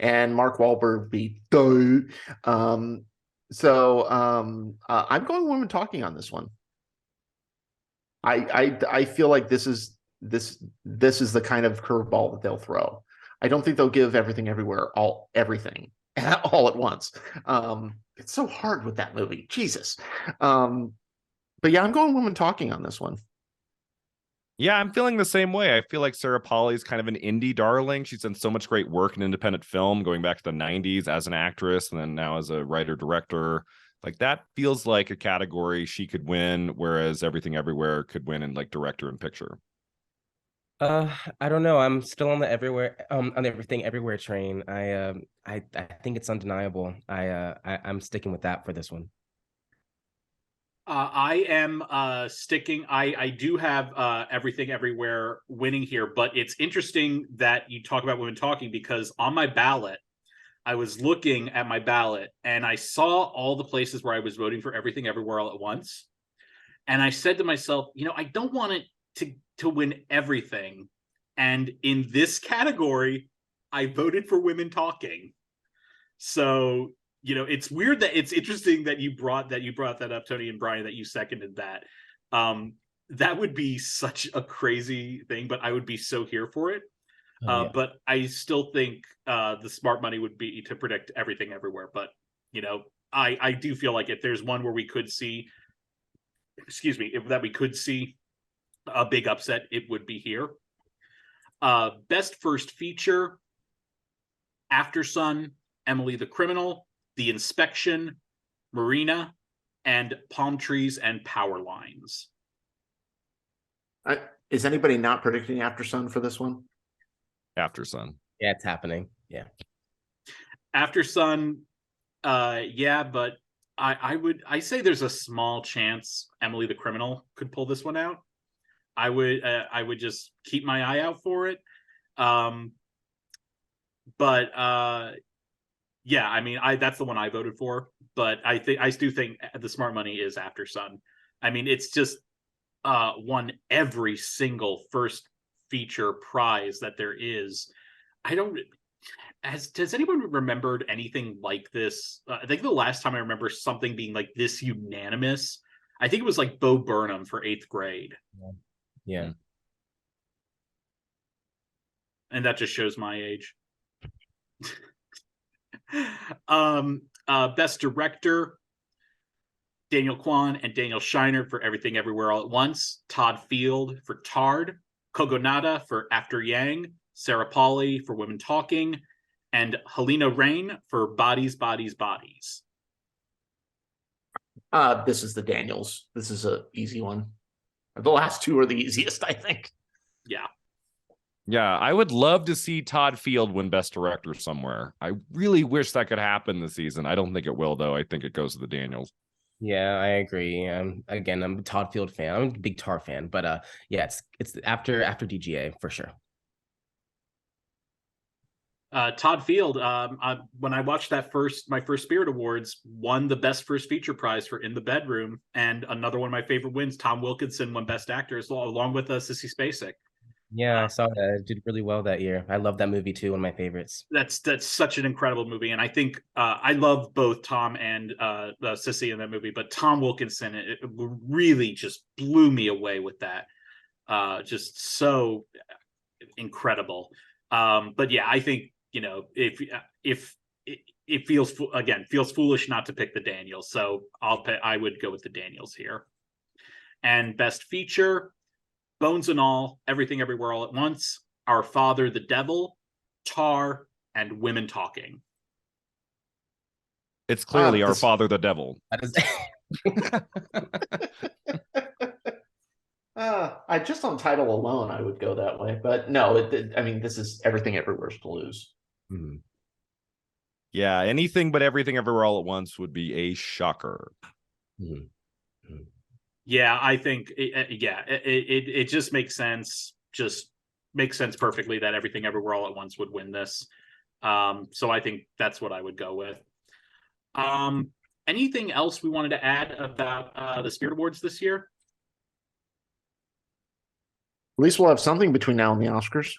and Mark Wahlberg beat I'm going women talking on this one. I feel like this is the kind of curveball that they'll throw. I don't think they'll give everything everywhere everything all at once. It's so hard with that movie. Jesus. But yeah, I'm going women talking on this one. Yeah, I'm feeling the same way. I feel like Sarah Polley's kind of an indie darling. She's done so much great work in independent film, going back to the 90s as an actress and then now as a writer-director. Like that feels like a category she could win, whereas Everything Everywhere could win in like director and picture. I don't know. I'm still on the on the Everything Everywhere train. I think it's undeniable. I'm sticking with that for this one. I am sticking. I do have Everything Everywhere winning here, but it's interesting that you talk about women talking because on my ballot, I was looking at my ballot and I saw all the places where I was voting for Everything Everywhere all at once. And I said to myself, I don't want it to win everything. And in this category, I voted for women talking. So, it's weird that it's interesting that you brought that up, Tony and Brian, that you seconded that. That would be such a crazy thing, but I would be so here for it. Oh, yeah. But I still think the smart money would be to predict Everything Everywhere. But, I do feel like if there's one where we could see, that we could see a big upset, it would be here. Best First Feature, After Sun, Emily the Criminal, The Inspection, Marina, and Palm Trees and Power Lines. Is anybody not predicting After Sun for this one? After Sun. Yeah, it's happening. Yeah. After Sun, yeah, but I say there's a small chance Emily the Criminal could pull this one out. I would just keep my eye out for it. But yeah, I mean, that's the one I voted for. But I do think the smart money is After Sun. I mean, it's just won every single first feature prize that there is. Has anyone remembered anything like this? I think the last time I remember something being like this unanimous, I think it was like Bo Burnham for 8th grade. Yeah. And that just shows my age. Best Director, Daniel Kwan and Daniel Scheinert for Everything Everywhere All at Once, Todd Field for Tard, Kogonada for After Yang, Sarah Polley for Women Talking, and Helena Rain for Bodies, Bodies, Bodies. This is the Daniels. This is an easy one. The last two are the easiest, I think. Yeah. Yeah, I would love to see Todd Field win Best Director somewhere. I really wish that could happen this season. I don't think it will, though. I think it goes to the Daniels. Yeah, I agree. Again, I'm a Todd Field fan. I'm a big Tar fan, but yeah, it's after DGA for sure. Todd Field, when I watched my first Spirit Awards, won the Best First Feature prize for In the Bedroom, and another one of my favorite wins, Tom Wilkinson, won Best Actor along with Sissy Spacek. Yeah, I saw that. It did really well that year. I love that movie too. One of my favorites. That's such an incredible movie, and I think I love both Tom and Sissy in that movie. But Tom Wilkinson, it really just blew me away with that. Just so incredible. But yeah, I think if it feels foolish not to pick the Daniels, so I would go with the Daniels here. And Best Feature, Bones and All, Everything Everywhere All at Once, Our Father the Devil, Tar, and Women Talking. It's clearly Our Father the Devil. That is... I just on title alone, I would go that way. But no, I mean, this is Everything Everywhere's to lose. Mm-hmm. Yeah, anything but Everything Everywhere All at Once would be a shocker. Mm-hmm. Yeah, I think it just makes sense. Just makes sense perfectly that Everything Everywhere All at Once would win this. So I think that's what I would go with. Anything else we wanted to add about the Spirit Awards this year? At least we'll have something between now and the Oscars.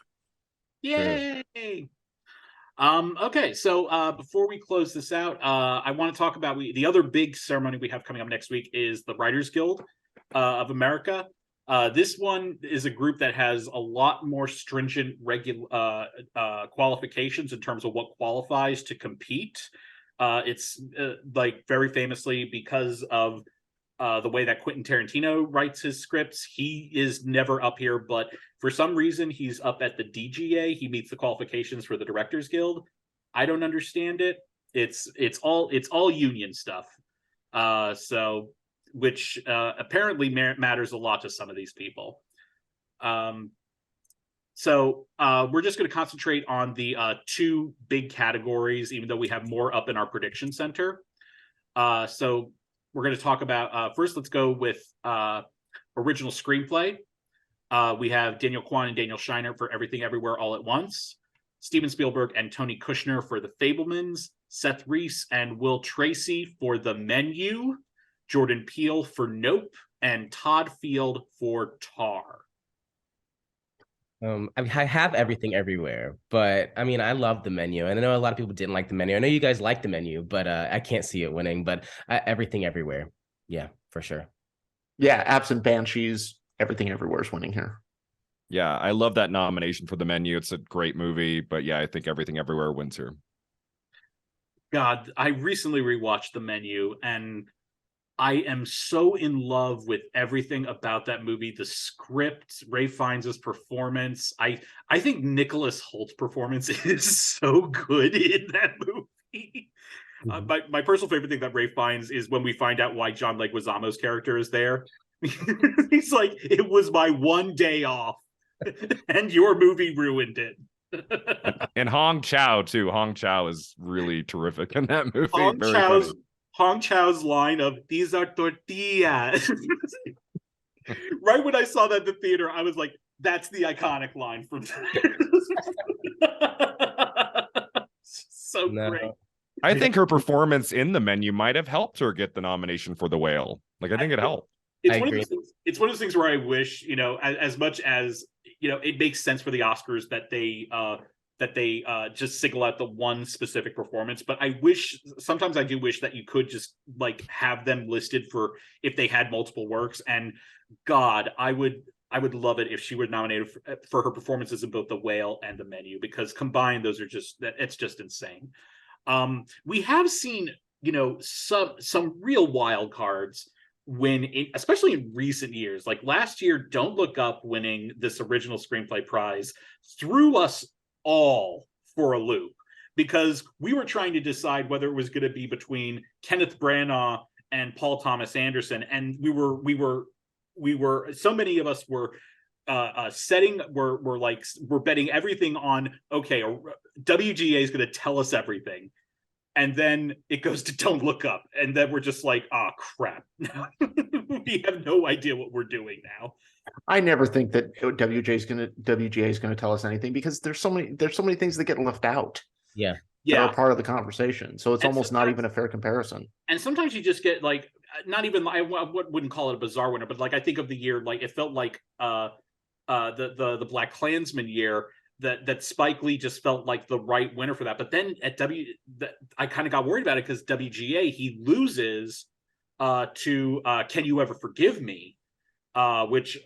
Yay! Okay, so before we close this out, I want to talk about the other big ceremony we have coming up next week is the Writers Guild of America. This one is a group that has a lot more stringent qualifications in terms of what qualifies to compete. It's like very famously because of the way that Quentin Tarantino writes his scripts, he is never up here, but for some reason he's up at the DGA. He meets the qualifications for the Directors Guild. I don't understand it. It's all union stuff. Which apparently matters a lot to some of these people. So we're just going to concentrate on the two big categories, even though we have more up in our prediction center. So we're going to talk about, first, let's go with original screenplay. We have Daniel Kwan and Daniel Scheinert for Everything Everywhere All at Once, Steven Spielberg and Tony Kushner for The Fabelmans, Seth Reese and Will Tracy for The Menu, Jordan Peele for Nope, and Todd Field for Tar. I have Everything Everywhere, but I mean, I love The Menu, and I know a lot of people didn't like The Menu. I know you guys like The Menu, but I can't see it winning. But Everything Everywhere, yeah, for sure. Yeah, absent Banshees, Everything Everywhere is winning here. Yeah, I love that nomination for The Menu. It's a great movie, but yeah, I think Everything Everywhere wins here. God, I recently rewatched The Menu, and I am so in love with everything about that movie. The script, Ray Fiennes' performance. I think Nicholas Holt's performance is so good in that movie. Mm-hmm. My personal favorite thing that Ray Fiennes is when we find out why John Leguizamo's character is there. He's like, it was my one day off, and your movie ruined it. And Hong Chow too. Hong Chow is really terrific in that movie. Hong Chow's line of "These are tortillas." Right when I saw that in the theater, I was like, "That's the iconic line from." So great. I think her performance in The Menu might have helped her get the nomination for The Whale. Like, I think it helped. It's one of those things where I wish, as much as it makes sense for the Oscars that they just single out the one specific performance, but sometimes I do wish that you could just like have them listed for if they had multiple works. And God, I would love it if she were nominated for her performances in both The Whale and The Menu, because combined those are it's just insane. We have seen some real wild cards especially in recent years. Like last year, Don't Look Up winning this original screenplay prize threw us all for a loop, because we were trying to decide whether it was going to be between Kenneth Branagh and Paul Thomas Anderson, and we were so many of us were we're betting everything on, okay, WGA is going to tell us everything, and then it goes to Don't Look Up, and then we're just like, oh crap. We have no idea what we're doing now. I never think that WGA is going to tell us anything, because there's so many things that get left out. Yeah. That are part of the conversation. So it's almost not even a fair comparison. And sometimes you just get like, not even, I wouldn't call it a bizarre winner, but like I think of the year, like it felt like the Black Klansman year, that Spike Lee just felt like the right winner for that. But then at I kind of got worried about it, because WGA, he loses to Can You Ever Forgive Me, which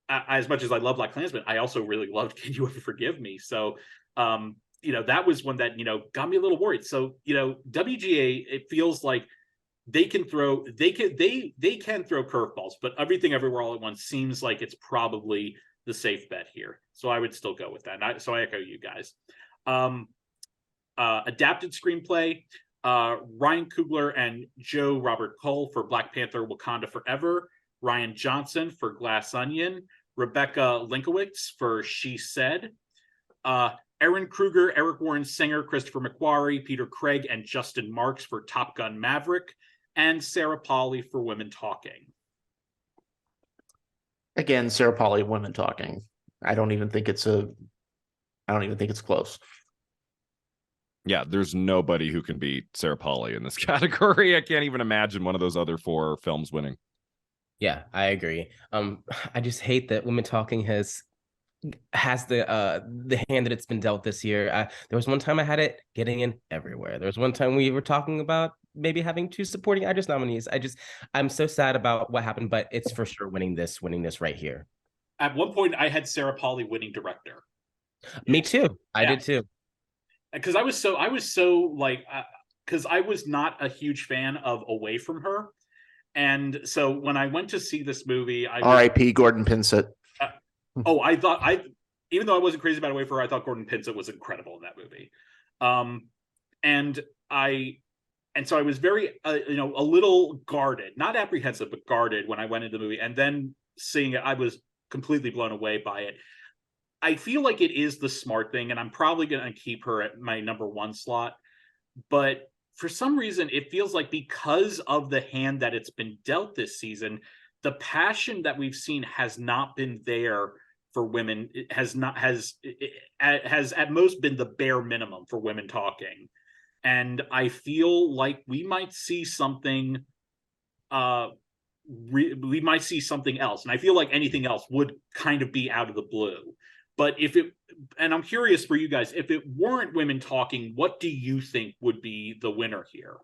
as much as I love Black Klansman, I also really loved Can You Ever Forgive Me. So that was one that got me a little worried. So WGA, it feels like they can throw curveballs, but Everything Everywhere All at Once seems like it's probably the safe bet here. So I would still go with that. So I echo you guys. Adapted screenplay, Ryan Coogler and Joe Robert Cole for Black Panther: Wakanda Forever, Ryan Johnson for Glass Onion, Rebecca Linkowitz for She Said, Aaron Kruger, Eric Warren Singer, Christopher McQuarrie, Peter Craig, and Justin Marks for Top Gun Maverick, and Sarah Polley for Women Talking. Again, Sarah Polley, Women Talking. I don't even think it's close. Yeah, there's nobody who can beat Sarah Polley in this category. I can't even imagine one of those other 4 films winning. Yeah, I agree. I just hate that Women Talking has the hand that it's been dealt this year. There was one time I had it getting in everywhere. There was one time we were talking about maybe having 2 supporting actress nominees. I'm so sad about what happened, but it's for sure winning this right here. At one point, I had Sarah Polley winning director. Me too. I did too. Because I was so like, because I was not a huge fan of Away from Her, and so when I went to see this movie, R.I.P. Gordon Pinsett. Even though I wasn't crazy about Away from Her, I thought Gordon Pinsett was incredible in that movie. And so I was very, a little guarded, not apprehensive, but guarded when I went into the movie. And then seeing it, I was completely blown away by it. I feel like it is the smart thing, and I'm probably going to keep her at my number 1 slot. But for some reason, it feels like because of the hand that it's been dealt this season, the passion that we've seen has not been there for women. It has at most been the bare minimum for Women Talking. And I feel like we might see something. We might see something else, and I feel like anything else would kind of be out of the blue. But and I'm curious for you guys, if it weren't Women Talking, what do you think would be the winner here?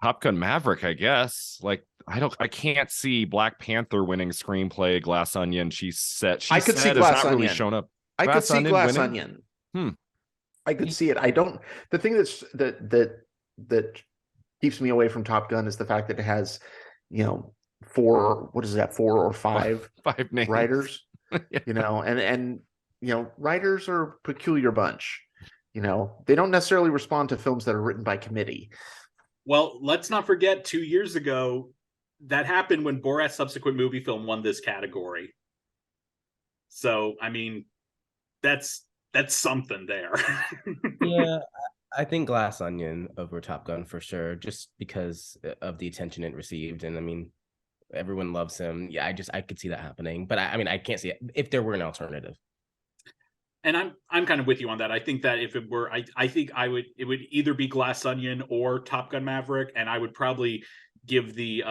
Top Gun Maverick, I guess. Like, I can't see Black Panther winning screenplay. Glass Onion. I could see Glass Onion. Really shown up. I could see Glass Onion. I could see it. I don't. The thing that keeps me away from Top Gun is the fact that it has, 4. What is that? 4 or 5 names. Writers. Yeah. And writers are a peculiar bunch. They don't necessarily respond to films that are written by committee. Well, let's not forget 2 years ago that happened when Borat's subsequent movie film won this category. So, I mean, that's something there. Yeah, I think Glass Onion over Top Gun for sure, just because of the attention it received. And I mean, everyone loves him. Yeah, I could see that happening. But I mean, I can't see it if there were an alternative. And I'm kind of with you on that. I think that if it were, I think it would either be Glass Onion or Top Gun Maverick, and I would probably give the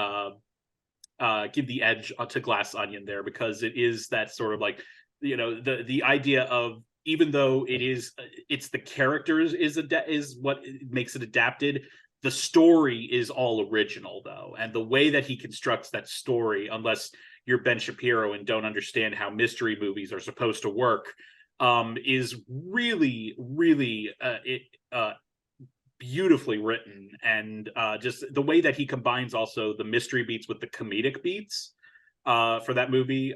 edge to Glass Onion there, because it is that sort of like, the idea of, even though it's the characters is what makes it adapted. The story is all original, though, and the way that he constructs that story, unless you're Ben Shapiro and don't understand how mystery movies are supposed to work, is really, really beautifully written, and just the way that he combines also the mystery beats with the comedic beats for that movie,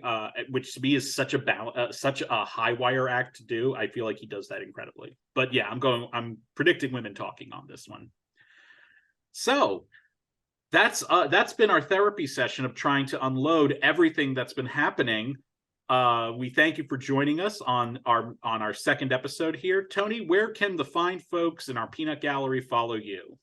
which to me is such a high wire act to do. I feel like he does that incredibly. But yeah, I'm predicting Women Talking on this one. So that's been our therapy session of trying to unload everything that's been happening. We thank you for joining us on our second episode here. Tony, where can the fine folks in our peanut gallery follow you?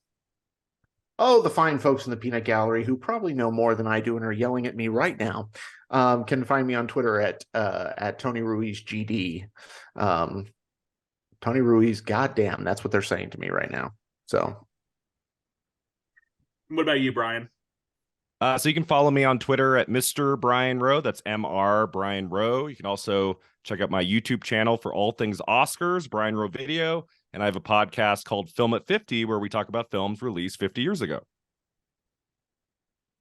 Oh, the fine folks in the peanut gallery, who probably know more than I do and are yelling at me right now, can find me on Twitter at Tony Ruiz GD. Tony Ruiz, goddamn, that's what they're saying to me right now. So, what about you, Brian? So you can follow me on Twitter at Mr. Brian Rowe. That's Mr. Brian Rowe. You can also check out my YouTube channel for all things Oscars, Brian Rowe Video. And I have a podcast called Film at 50, where we talk about films released 50 years ago.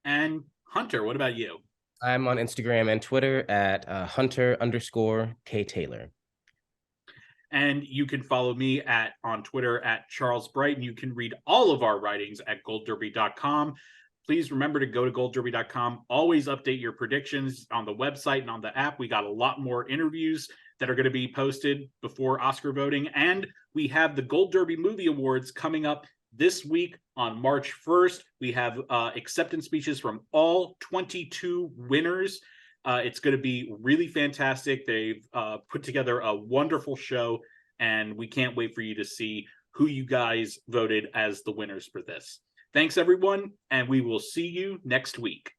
And Hunter, what about you? I'm on Instagram and Twitter at Hunter_K Taylor. And you can follow me on Twitter at Charles Bright. And you can read all of our writings at goldderby.com. Please remember to go to goldderby.com. Always update your predictions on the website and on the app. We got a lot more interviews that are going to be posted before Oscar voting. And we have the Gold Derby Movie Awards coming up this week on March 1st. We have acceptance speeches from all 22 winners. It's going to be really fantastic. They've put together a wonderful show, and we can't wait for you to see who you guys voted as the winners for this. Thanks, everyone, and we will see you next week.